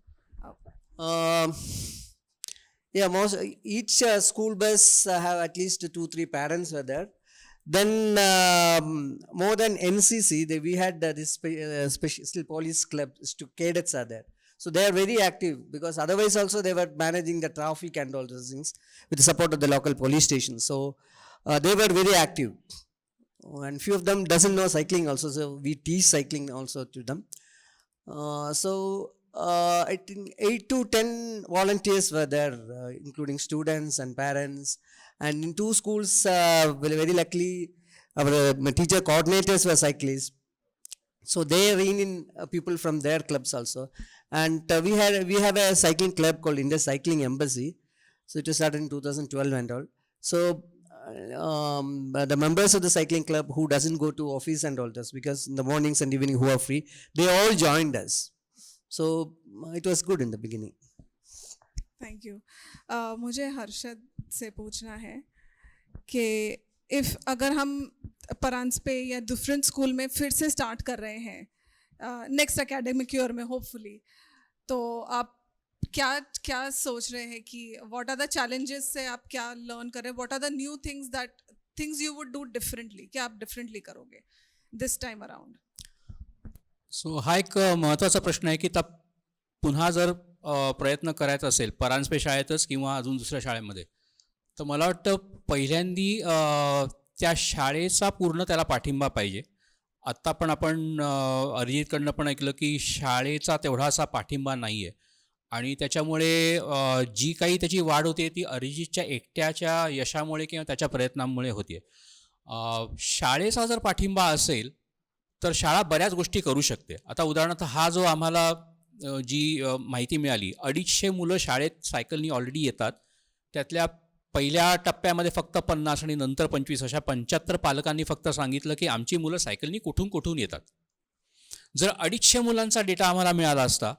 Each school bus have at least 2-3 parents were there. Then more than NCC, we had this special police club, cadets are there. So they are very active because otherwise also they were managing the traffic and all those things with the support of the local police station. So they were very active. And few of them doesn't know cycling also, so we teach cycling also to them. I think 8 to 10 volunteers were there, including students and parents. And in 2 schools, very luckily, our teacher coordinators were cyclists. So they rein in people from their clubs also. And we have a cycling club called India Cycling Embassy. So it was started in 2012 and all. So the members of the cycling club who doesn't go to office and all this, because in the mornings and evening who are free, they all joined us. So it was good in the beginning. Thank you. मुझे हर्षद से पूछना है कि if अगर हम परांज पे या different school में फिर से स्टार्ट कर रहे हैं नेक्स्ट एकेडमिक ईयर में होपफुली, तो आप क्या क्या सोच रहे हैं कि व्हाट आर द चैलेंजेस से आप क्या लर्न कर रहे हैं, what are the new things that things you would do differently, क्या आप डिफरेंटली करोगे दिस टाइम अराउंड? सो हा एक महत्त्वाचा प्रश्न आहे की पुन्हा जर प्रयत्न करायचा असेल परांजपे शाळेतच किंवा अजून दुसऱ्या शाळेमध्ये, तर मला वाटतं पहिल्यांदी त्या शाळेचा पूर्ण त्याला पाठिंबा पाहिजे. आत्ता पण आपण अरिजितकडनं पण ऐकलं की शाळेचा तेवढासा पाठिंबा नाही आहे आणि त्याच्यामुळे जी काही त्याची वाढ होते ती अरिजितच्या एकट्याच्या यशामुळे किंवा त्याच्या प्रयत्नांमुळे होते. शाळेचा जर पाठिंबा असेल तर शाळा बऱ्याच गोष्टी करू शकते. आता उदाहरणार्थ हा जो आम्हाला जी माहिती मिळाली, 250 मुलं शाळेत सायकलनी ऑलरेडी येतात. त्यातल्या पहिल्या टप्प्यामध्ये फक्त 50 आणि नंतर 25 अशा 75 पालकांनी फक्त सांगितलं की आमची मुलं सायकलनी कुठून कुठून येतात. जर 250 मुलांचा डेटा आम्हाला मिळाला असता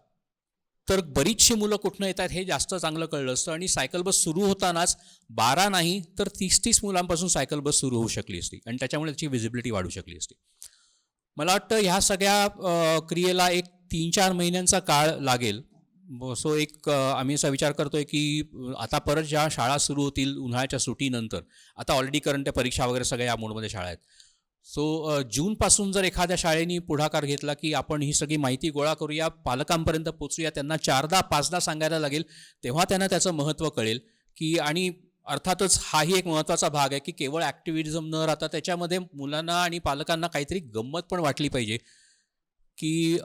तर बरीचशी मुलं कुठनं येतात हे जास्त चांगलं कळलं असतं आणि सायकल बस सुरू होतानाच 12 नाही तर 30-30 मुलांपासून सायकल बस सुरू होऊ शकली असती आणि त्याच्यामुळे त्याची विजिबिलिटी वाढू शकली असती. मला वाटतं ह्या सगळ्या क्रियेला एक 3-4 महिन्यांचा काळ लागेल. सो एक आम्ही असा विचार करतोय की आता परत ज्या शाळा सुरू होतील उन्हाळ्याच्या सुट्टीनंतर, आता ऑलरेडी करंट परीक्षा वगैरे सगळ्या या मोडमध्ये शाळा आहेत. सो जूनपासून जर एखाद्या शाळेने पुढाकार घेतला की आपण ही सगळी माहिती गोळा करूया, पालकांपर्यंत पोचूया, त्यांना 4दा-5दा सांगायला लागेल, तेव्हा त्यांना त्याचं महत्त्व कळेल की. आणि अर्थातच हाही एक महत्त्वाचा भाग आहे की केवळ ॲक्टिव्हिटिझम न राहता त्याच्यामध्ये मुलांना आणि पालकांना काहीतरी गंमत पण वाटली पाहिजे की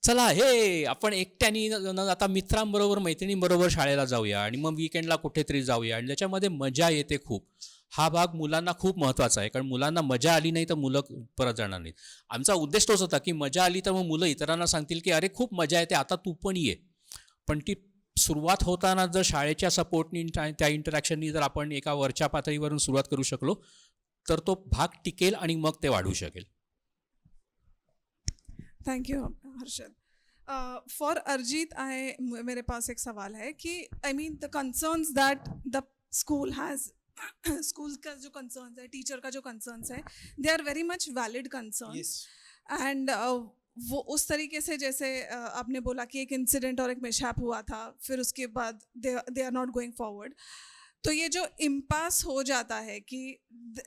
चला हे आपण एकट्यानी आता मित्रांबरोबर मैत्रिणींबरोबर शाळेला जाऊया आणि मग वीकेंडला कुठेतरी जाऊया आणि त्याच्यामध्ये मजा येते खूप. हा भाग मुलांना खूप महत्त्वाचा आहे, कारण मुलांना मजा आली नाही तर मुलं परत जाणार नाहीत. आमचा उद्देश तोच होता की मजा आली तर मग मुलं इतरांना सांगतील की अरे खूप मजा येते, आता तू पण ये. पण ती सुरुवात होताना जर शाळेच्या सपोर्टनी त्या इंटरॅक्शननी जर आपण एका वरच्या पातळीवरून सुरुवात करू शकलो तर तो भाग टिकेल आणि मग ते वाढू शकेल. Thank you Harshad. For Arijit मेरे पास एक सवाल है कि I mean the concerns that the school has school का जो कंसर्न्स है, टीचर का जो कंसर्न्स है, they are very much valid concerns. And वो उस तरीके से जैसे आपने बोला कि एक इंसिडेंट और एक मिसहैप हुआ था, फिर उसके बाद they are not going forward. तो ये जो इम्पास हो जाता है कि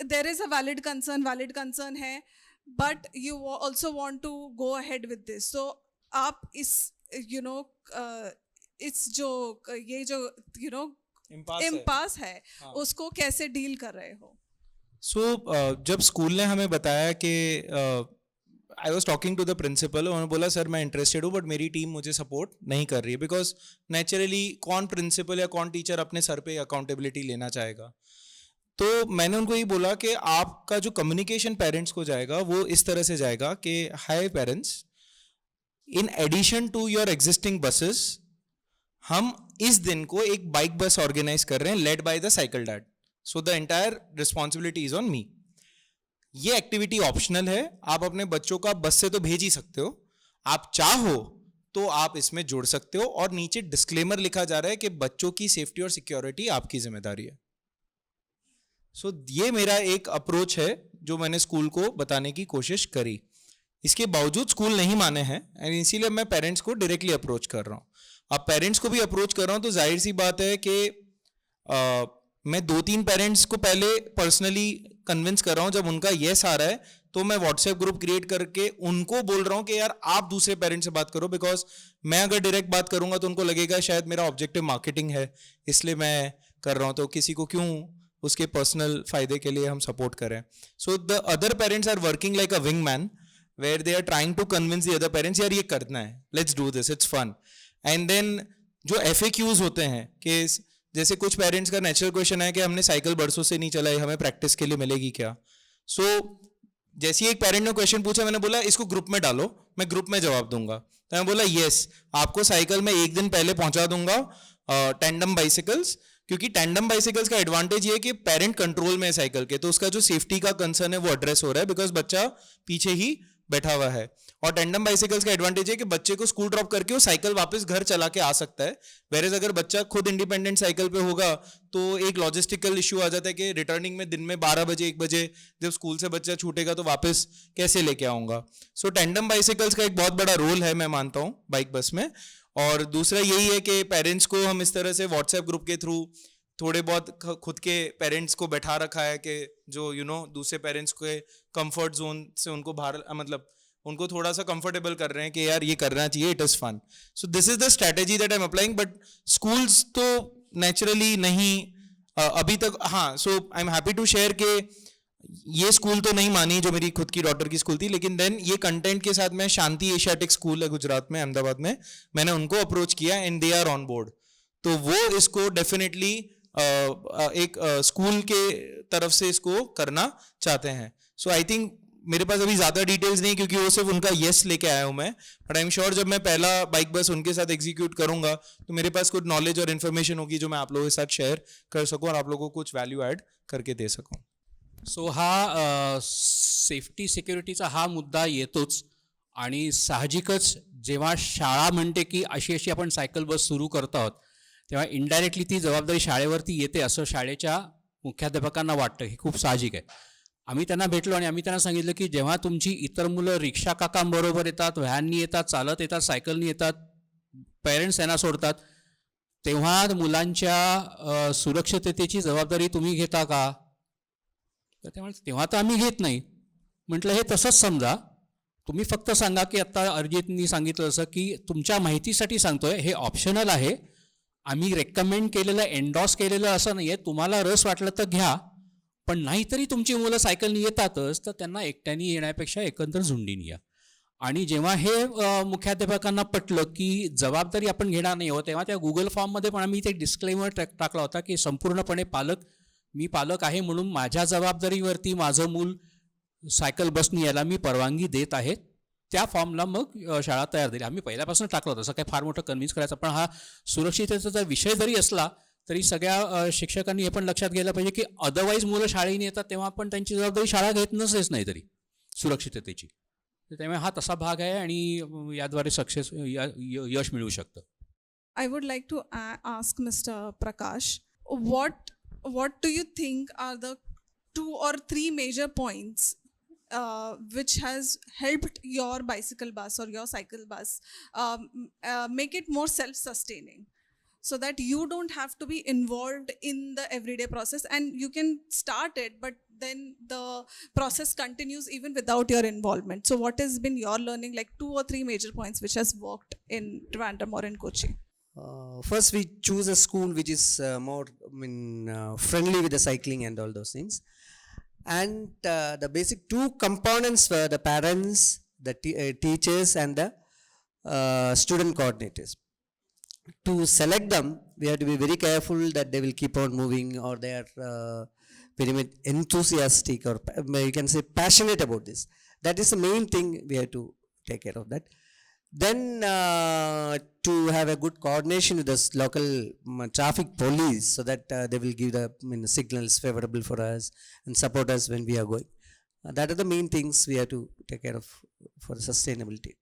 there is a valid concern है but you also want to go ahead with this. So आप इस इस जो ये जो इम्पास है उसको कैसे डील कर रहे हो? जब स्कूल ने हमें बताया कि I was talking to the principal, उन्होंने बोला सर मैं इंटरेस्टेड हूँ बट मेरी टीम मुझे सपोर्ट नहीं कर रही है, बिकॉज नेचुरली कौन प्रिंसिपल या कौन टीचर अपने सर पे अकाउंटेबिलिटी लेना चाहेगा. तो मैंने उनको ये बोला कि आपका जो कम्युनिकेशन पेरेंट्स को जाएगा वो इस तरह से जाएगा कि hi parents, in addition to your existing buses हम इस दिन को एक बाइक बस ऑर्गेनाइज कर रहे हैं led by the cycle dad. So the entire responsibility is on me. ये एक्टिविटी ऑप्शनल है, आप अपने बच्चों का बस से तो भेज ही सकते हो, आप चाहो तो आप इसमें जोड़ सकते हो. और नीचे डिस्क्लेमर लिखा जा रहा है कि बच्चों की सेफ्टी और सिक्योरिटी आपकी जिम्मेदारी है. सो ये मेरा एक अप्रोच है जो मैंने स्कूल को बताने की कोशिश करी. इसके बावजूद स्कूल नहीं माने हैं एंड इसीलिए मैं पेरेंट्स को डायरेक्टली अप्रोच कर रहा हूँ. अब पेरेंट्स को भी अप्रोच कर रहा हूँ तो जाहिर सी बात है कि मैं 2-3 पेरेंट्स को पहले पर्सनली कन्विंस कर रहा हूँ. जब उनका येस आ रहा है तो मैं व्हाट्सएप ग्रुप क्रिएट करके उनको बोल रहा हूँ कि यार आप दूसरे पेरेंट्स से बात करो, बिकॉज मैं अगर डायरेक्ट बात करूँगा तो उनको लगेगा शायद मेरा ऑब्जेक्टिव मार्केटिंग है इसलिए मैं कर रहा हूँ, तो किसी को क्यों उसके पर्सनल फायदे के लिए हम सपोर्ट करें. So the other parents are working like a wingman where they are trying to convince the other parents यार ये करना है, let's do this, it's fun. And then जो FAQs होते हैं कि जैसे कुछ पेरेंट्स का नेचुरल क्वेश्चन है कि हमने साइकिल बरसों से नहीं चलाई, हमें प्रैक्टिस के लिए मिलेगी क्या. सो जैसे एक पेरेंट ने क्वेश्चन पूछा, मैंने बोला इसको ग्रुप में डालो, मैं ग्रुप में जवाब दूंगा. तो मैं बोला यस, आपको साइकिल में एक दिन पहले पहुंचा दूंगा टैंडम बाइसिकल्स, क्योंकि टैंडम बाइसिकल्स का एडवांटेज ये है कि पेरेंट कंट्रोल में है साइकिल के, तो उसका जो सेफ्टी का कंसर्न है वो एड्रेस हो रहा है, बिकॉज बच्चा पीछे ही बैठा हुआ है। और टेंडम बाइसिकल्स का एडवांटेज है कि बच्चे को स्कूल ड्रॉप करके वो साइकिल वापस घर चला के आ सकता है। वेरेज अगर बच्चा खुद इंडिपेंडेंट साइकिल पे होगा तो एक लॉजिस्टिकल इशू आ जाता है कि रिटर्निंग में दिन में 12 बजे 1 बजे जब स्कूल से बच्चा छूटेगा तो वापस कैसे लेके आऊँगा। सो टेंडम बाइसिकल्स का एक बहुत बड़ा रोल है मैं मानता हूँ बाइक बस में। और दूसरा यही है कि पेरेंट्स को हम इस तरह से व्हाट्सएप ग्रुप के थ्रू थोड़े बहुत खुद के पेरेंट्स को बैठा रखा है कि जो दूसरे पेरेंट्स के कंफर्ट जोन से उनको बाहर मतलब उनको थोड़ा सा कंफर्टेबल कर रहे हैं कि यार ये करना चाहिए, it is fun. So this is the strategy that I am applying. But schools तो नेचुरली नहीं अभी तक। हाँ, so I am happy to share के ये स्कूल तो नहीं मानी जो मेरी खुद की डॉटर की स्कूल थी, लेकिन देन ये कंटेंट के साथ मैं शांति एशियाटिक स्कूल है गुजरात में, अहमदाबाद में, मैंने उनको अप्रोच किया and they are on board. तो वो इसको डेफिनेटली एक स्कूल के तरफ से इसको करना चाहते हैं। सो आई थिंक मेरे पास अभी ज़्यादा डिटेल्स नहीं क्योंकि वो सिर्फ उनका येस लेके आया हूँ मैं, बट आई एम श्योर जब मैं पहला बाइक बस उनके साथ एग्जीक्यूट करूँगा तो मेरे पास कुछ नॉलेज और इन्फॉर्मेशन होगी जो मैं आप लोगों के साथ शेयर कर सकूँ और आप लोगों को कुछ वैल्यू ऐड करके दे सकूँ। सो हा सेफ्टी सिक्युरिटीचा हा मुद्दा येतोच आणि साहजिकच जेव्हा शाळा म्हणते की अशी अशी आपण सायकल बस सुरू करतो आहोत तेव्हा इनडायरेक्टली ती जबाबदारी शाळेवरती येते असं शाळेच्या मुख्याध्यापकांना वाटतं, हे खूप साहजिक आहे. आम्ही त्यांना भेटलो आणि आम्ही त्यांना सांगितलं की जेव्हा तुमची इतर मुलं रिक्षा काकांबरोबर येतात, व्हॅननी येतात, चालत येतात, सायकलनी येतात, पेरेंट्स त्यांना सोडतात, तेव्हा मुलांच्या सुरक्षिततेची जबाबदारी तुम्ही घेता का? तर त्यामुळे तेव्हा तर आम्ही घेत नाही. म्हटलं हे तसंच समजा, तुम्ही फक्त सांगा की आत्ता अरिजितनी सांगितलं असं की तुमच्या माहितीसाठी सांगतोय, हे ऑप्शनल आहे, आम्ही रेकमेंड केलेलं एन्डॉस केलेलं असं नाही आहे, तुम्हाला रस वाटलं तर घ्या, पण नाहीतरी तुमची मुलं सायकलनी येतातच तर त्यांना एकट्याने येण्यापेक्षा एकंदर झुंडीने या. आणि जेव्हा हे मुख्याध्यापकांना पटलं की जबाबदारी आपण घेणार नाही आहोत तेव्हा त्या गुगल फॉर्ममध्ये पण आम्ही ते डिस्क्लेमर टाकला होता की संपूर्णपणे मी पालक आहे म्हणून माझ्या जबाबदारीवरती माझं मूल सायकल बसनी यायला मी परवानगी देत आहे. त्या फॉर्मला मग शाळा तयार झाली. आम्ही पहिल्यापासून टाकलं होतं, असं काही फार मोठं कन्व्हिन्स करायचं. पण हा सुरक्षिततेचा विषय जरी असला तरी सगळ्या शिक्षकांनी हे पण लक्षात घ्यायला पाहिजे की अदरवाईज मुलं शाळेने येतात तेव्हा पण त्यांची जबाबदारी शाळा घेत नसेच नाही तरी सुरक्षिततेची. त्यामुळे हा तसा भाग आहे आणि याद्वारे सक्सेस यश मिळू शकतं. I would like to ask Mr. Prakash, what do you think are the 2 or 3 major points which has helped your bicycle bus or your cycle bus make it more self-sustaining, so that you don't have to be involved in the everyday process and you can start it, but then the process continues even without your involvement. So what has been your learning, like 2 or 3 major points which has worked in Trivandrum or in Kochi? First, we choose a school which is more friendly with the cycling and all those things. And the basic 2 components were the parents, the teachers, and the student coordinators. To select them, we have to be very careful that they will keep on moving or they are very much enthusiastic or you can say passionate about this. That is the main thing we have to take care of that. Then to have a good coordination with the local traffic police so that they will give the signals favorable for us and support us when we are going. That are the main things we have to take care of for sustainability.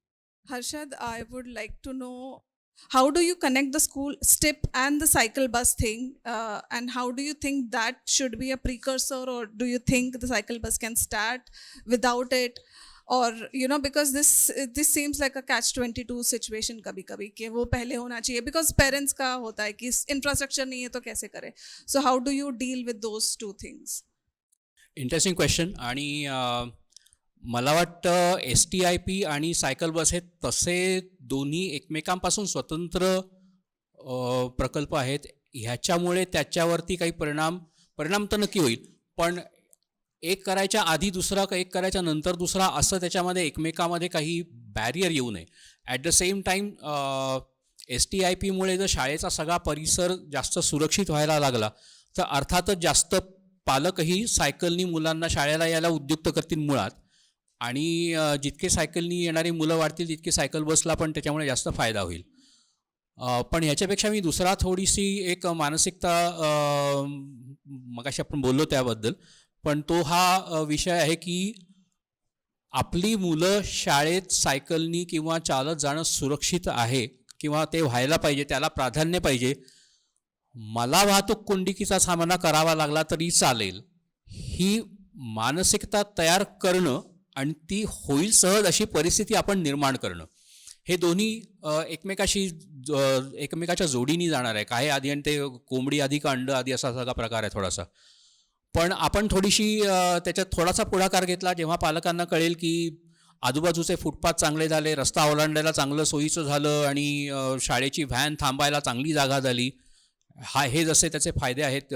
Harshad, I would like to know, how do you connect the school STIP and the cycle bus thing, and how do you think that should be a precursor, or do you think the cycle bus can start without it? Or because this seems like a catch-22 situation kabhi कि वो पहले होना चाहिए, because parents का होता है कि infrastructure नहीं है तो कैसे करें. So how do you deal with those 2 things? Interesting question. आणि मला वाटतं STIP आणि सायकल बस हे तसे दोन्ही एकमेकांपासून स्वतंत्र प्रकल्प आहेत. ह्याच्यामुळे त्याच्यावरती काही परिणाम तर नक्की होईल, पण एक करायच्या आधी दुसरा, एक करायच्या नंतर दुसरा, असं त्याच्यामध्ये एकमेकामध्ये काही बॅरियर येऊ नये. ॲट द सेम टाईम STIPमुळे जर शाळेचा सगळा परिसर जास्त सुरक्षित व्हायला लागला तर अर्थातच जास्त पालकही सायकलनी मुलांना शाळेला यायला उद्युक्त करतील मुळात, आणि जितके सायकलनी येणारी मुलं वाढतील तितके सायकल बसला पण त्याच्यामुळे जास्त फायदा होईल. पण ह्याच्यापेक्षा मी दुसरा थोडीशी एक मानसिकता, मगाशी आपण बोललो त्याबद्दल, पण तो हा विषय आहे की आपली मुलं शाळेत सायकलनी किंवा चालत जाणं सुरक्षित आहे किंवा ते व्हायला पाहिजे, त्याला प्राधान्य पाहिजे, मला वाहतूक कोंडीकीचा सामना करावा लागला तरी चालेल, ही मानसिकता तयार करणं आणि ती होईल सहज अशी परिस्थिती आपण निर्माण करणं, हे दोन्ही एकमेकाच्या जोडीने जाणार आहे. काय आधी आणि ते कोंबडी आधी का अंड आधी असा सगळा प्रकार आहे थोडासा. पण आपण थोडीशी त्याच्यात थोडासा पुढाकार घेतला जेव्हा पालकांना कळेल की आजूबाजूचे फुटपाथ चांगले झाले, रस्ता ओलांडायला चांगलं सोयीचं झालं आणि शाळेची व्हॅन थांबायला चांगली जागा झाली. हे जसे त्याचे फायदे आहेत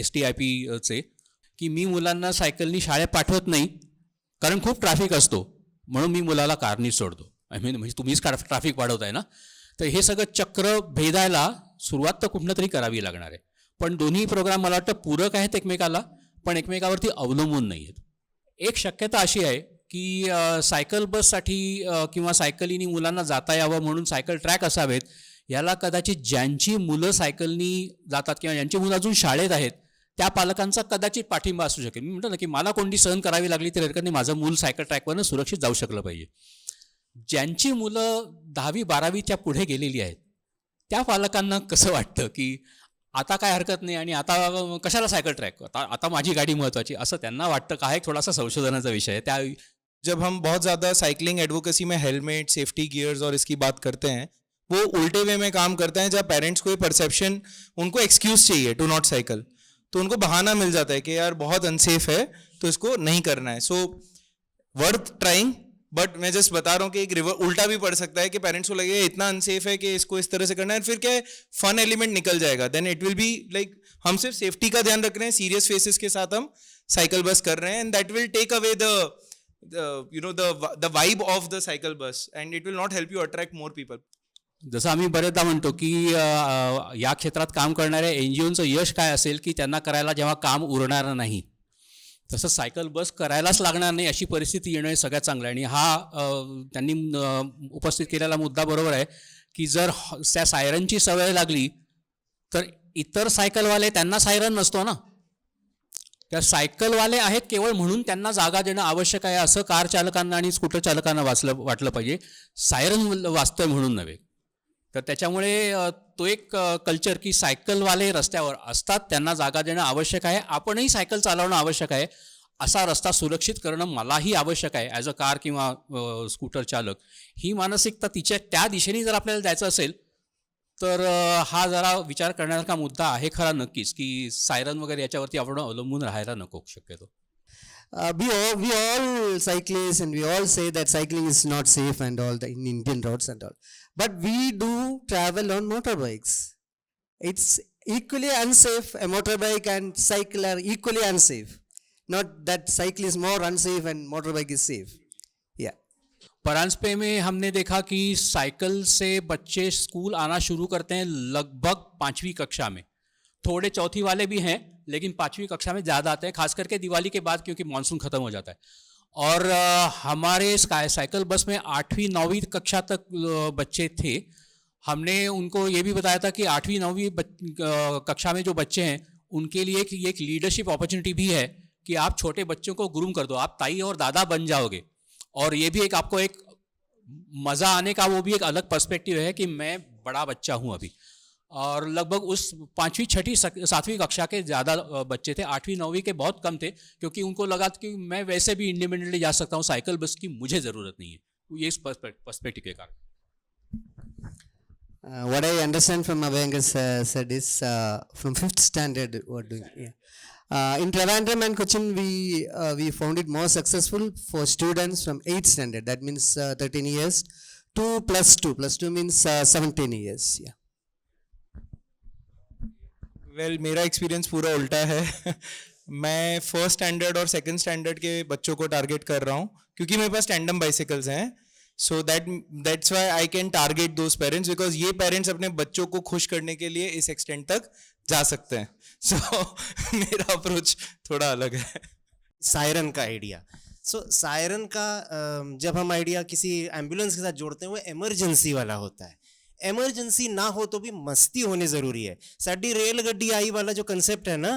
STIPचे, की मी मुलांना सायकलनी शाळेत पाठवत नाही कारण खूप ट्रॅफिक असतो, म्हणून मी मुलाला कारनी सोडतो. म्हणजे तुम्हीच ट्रॅफिक वाढवताय ना. तर हे सगळं चक्र भेदायला सुरुवात तर कुठनं तरी करावी लागणार आहे. पण दोन्ही प्रोग्राम मला वाटतं पूरक आहेत एकमेकाला, पण एकमेकावरती अवलंबून नाही आहेत. एक शक्यता अशी आहे की सायकल बससाठी किंवा सायकलीनी मुलांना जाता यावं म्हणून सायकल ट्रॅक असावेत, याला कदाचित ज्यांची मुलं सायकलनी जातात किंवा ज्यांची मुलं अजून शाळेत आहेत त्या पालकांचा कदाचित पाठिंबा असू शकेल. मी म्हणतो ना की मला कोणती सहन करावी लागली तरी हरकत नाही, माझं मूल सायकल ट्रॅकवरनं सुरक्षित जाऊ शकलं पाहिजे. ज्यांची मुलं 10वी-12वीच्या पुढे गेलेली आहेत त्या पालकांना कसं वाटतं की आता काय हरकत नाही आणि आता कशाला सायकल ट्रॅक, आता माझी गाडी महत्त्वाची, असं त्यांना वाटतं का? हा एक थोडासा संशोधनाचा विषय आहे. त्या जब हम बहुत ज़्यादा साइकिलिंग एडवोकेसी में हेलमेट, सेफ्टी गियर्स और इसकी बात करते हैं, वो उल्टे वे में काम करते हैं. जब पेरेंट्स को ये परसेप्शन, उनको एक्सक्यूज चाहिए टू नॉट साइकिल, तो उनको बहाना मिल जाता है कि यार बहुत अनसेफ है तो इसको नहीं करना है. सो वर्थ ट्राइंग, बट मैं जस्ट बता रहा हूँ कि एक उल्टा भी पड़ सकता है कि पेरेंट्स को लगेगा इतना अनसेफ है कि इसको इस तरह से करना है, फिर क्या है, फन एलिमेंट निकल जाएगा. Then it will be like हम सिर्फ सेफ्टी का ध्यान रख रहे हैं, सीरियस फेसेस के साथ हम साइकिल बस कर रहे हैं, and that will take away the vibe of the cycle bus, and it will not help you attract more people. जसं आम्ही बरेचदा म्हणतो की या क्षेत्रात काम करणाऱ्या NGOचं यश काय असेल की त्यांना करायला जेव्हा काम उरणार नाही, तसं सायकल बस करायलाच लागणार नाही अशी परिस्थिती येणं हे सगळ्यात चांगलं आहे. आणि हा त्यांनी उपस्थित केलेला मुद्दा बरोबर आहे की जर त्या सायरनची सवय लागली तर इतर सायकलवाले, त्यांना सायरन नसतो ना, त्या सायकलवाले आहेत केवळ म्हणून त्यांना जागा देणं आवश्यक आहे असं कार चालकांना आणि स्कूटर चालकांना वाटलं पाहिजे, सायरन वाजतोय म्हणून नव्हे. तर त्याच्यामुळे तो एक कल्चर की सायकलवाले रस्त्यावर असतात, त्यांना जागा देणं आवश्यक आहे, आपणही सायकल चालवणं आवश्यक आहे, असा रस्ता सुरक्षित करणं मलाही आवश्यक आहे ॲज अ कार किंवा स्कूटर चालक. ही मानसिकता तिच्या त्या दिशेने जर आपल्याला द्यायचं असेल तर हा जरा विचार करण्यासारखा मुद्दा आहे खरा नक्कीच, की सायरन वगैरे याच्यावरती आपण अवलंबून राहायला नको शक्यतो. We all cyclists and we all say that cycling is not safe and all in Indian roads and all. But we do travel on motorbikes. It's equally unsafe. A motorbike and cycle are equally unsafe. Not that cycle is more unsafe and motorbike is safe. Yeah. Paranjpe में हमने देखा कि cycle से बच्चे school आना शुरू करते हैं लगभग 5वीं कक्षा में. थोड़े चौथी वाले भी हैं लेकिन 5वीं कक्षा में ज़्यादा आते हैं, खास करके दिवाली के बाद क्योंकि मानसून ख़त्म हो जाता है. और हमारे साइकिल बस में 8वीं-9वीं कक्षा तक बच्चे थे. हमने उनको ये भी बताया था कि 8वीं-9वीं कक्षा में जो बच्चे हैं उनके लिए एक लीडरशिप अपॉर्चुनिटी भी है कि आप छोटे बच्चों को ग्रूम कर दो, आप ताई और दादा बन जाओगे. और ये भी एक आपको एक मज़ा आने का वो भी एक अलग पर्सपेक्टिव है कि मैं बड़ा बच्चा हूँ अभी. और लगभग उस 5वीं, 6वीं, 7वीं कक्षा के ज़्यादा बच्चे थे, 8वीं, 9वीं के बहुत कम थे, क्योंकि उनको लगा कि मैं वैसे भी इंडिपेंडेंटली जा सकता हूँ, साइकिल बस की मुझे ज़रूरत नहीं है. ये इस पर्सपेक्टिव के कारण. What I understand from Abhyangar said is from 5th standard we're doing. Yeah. In Trivandrum and Cochin, we found it more successful for students from 8th standard. That means 13 years to +2. +2 means 17 years. Yeah. Well मेरा experience पूरा उल्टा है. मैं first standard और second standard के बच्चों को target कर रहा हूँ क्योंकि मेरे पास टैंडम बाइसिकल्स हैं. So that's why I can target those parents, because ये पेरेंट्स अपने बच्चों को खुश करने के लिए इस एक्सटेंट तक जा सकते हैं. सो मेरा अप्रोच थोड़ा अलग है. सायरन का आइडिया. सायरन का जब हम आइडिया किसी एम्बुलेंस के साथ जोड़ते हैं वो इमरजेंसी वाला होता है. एमरजेंसी ना हो तो भी मस्ती होनी ज़रूरी है. साडी रेल गड्डी आई वाला जो कंसेप्ट है ना,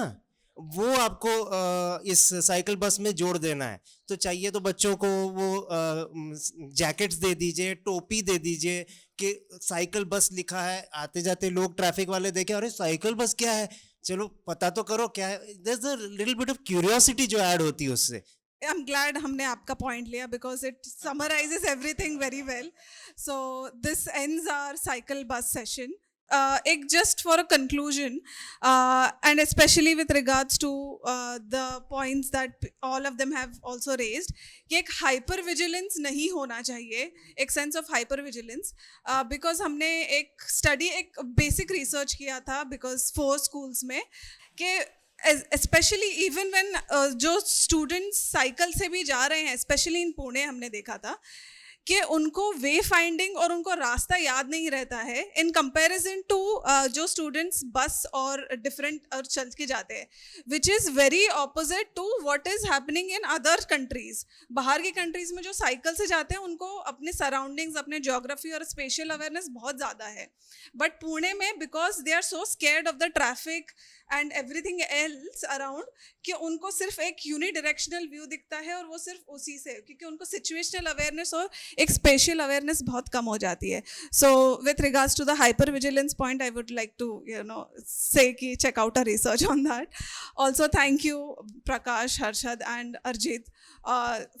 वो आपको इस साइकिल बस में जोड़ देना है। तो चाहिए तो बच्चों को वो जैकेट्स दे दीजिए, टोपी दे दीजिए कि साइकिल बस लिखा है, आते जाते लोग ट्रैफिक वाले देखे अरे साइकिल बस क्या है, चलो पता तो करो क्या है। There is a little bit of curiosity जो ऐड होती है उससे। I'm glad हमने आपका point लिया because it summarizes everything very well. So this ends our cycle bus session. एक just for a conclusion, and especially with regards to the points that all of them have also raised, कि एक hyper vigilance नहीं होना चाहिए, एक sense of hyper vigilance, because हमने एक study, एक basic research किया था because 4 schools में कि स्पेशली इवन व्हेन जो स्टूडेंट्स साइकिल से भी जा रहे हैं, स्पेशली इन पुणे हमने देखा था कि उनको वे फाइंडिंग और उनको रास्ता याद नहीं रहता है इन कंपैरिजन टू जो स्टूडेंट्स बस और डिफरेंट और चल के जाते हैं, which is very opposite to what is happening in other countries. बाहर की कंट्रीज में जो साइकिल से जाते हैं उनको अपने सराउंडिंग्स, अपने ज्योग्राफी और स्पेशल अवेयरनेस बहुत ज़्यादा है, बट पुणे में because they are so scared of the traffic and everything else around कि उनको सिर्फ एक यूनिडायरेक्शनल व्यू दिखता है और वो सिर्फ उसी से, क्योंकि उनको सिचुएशनल अवेयरनेस और एक स्पेशल अवेयरनेस बहुत कम हो जाती है। So with regards to the hypervigilance point I would like to say कि check out a research on that. Also thank you Prakash, Harshad and Arjit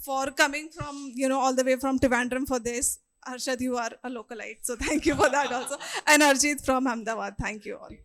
for coming from all the way from Trivandrum for this. Harshad, you are a localite, so thank you for that also. And Arjit from Ahmedabad, thank you all.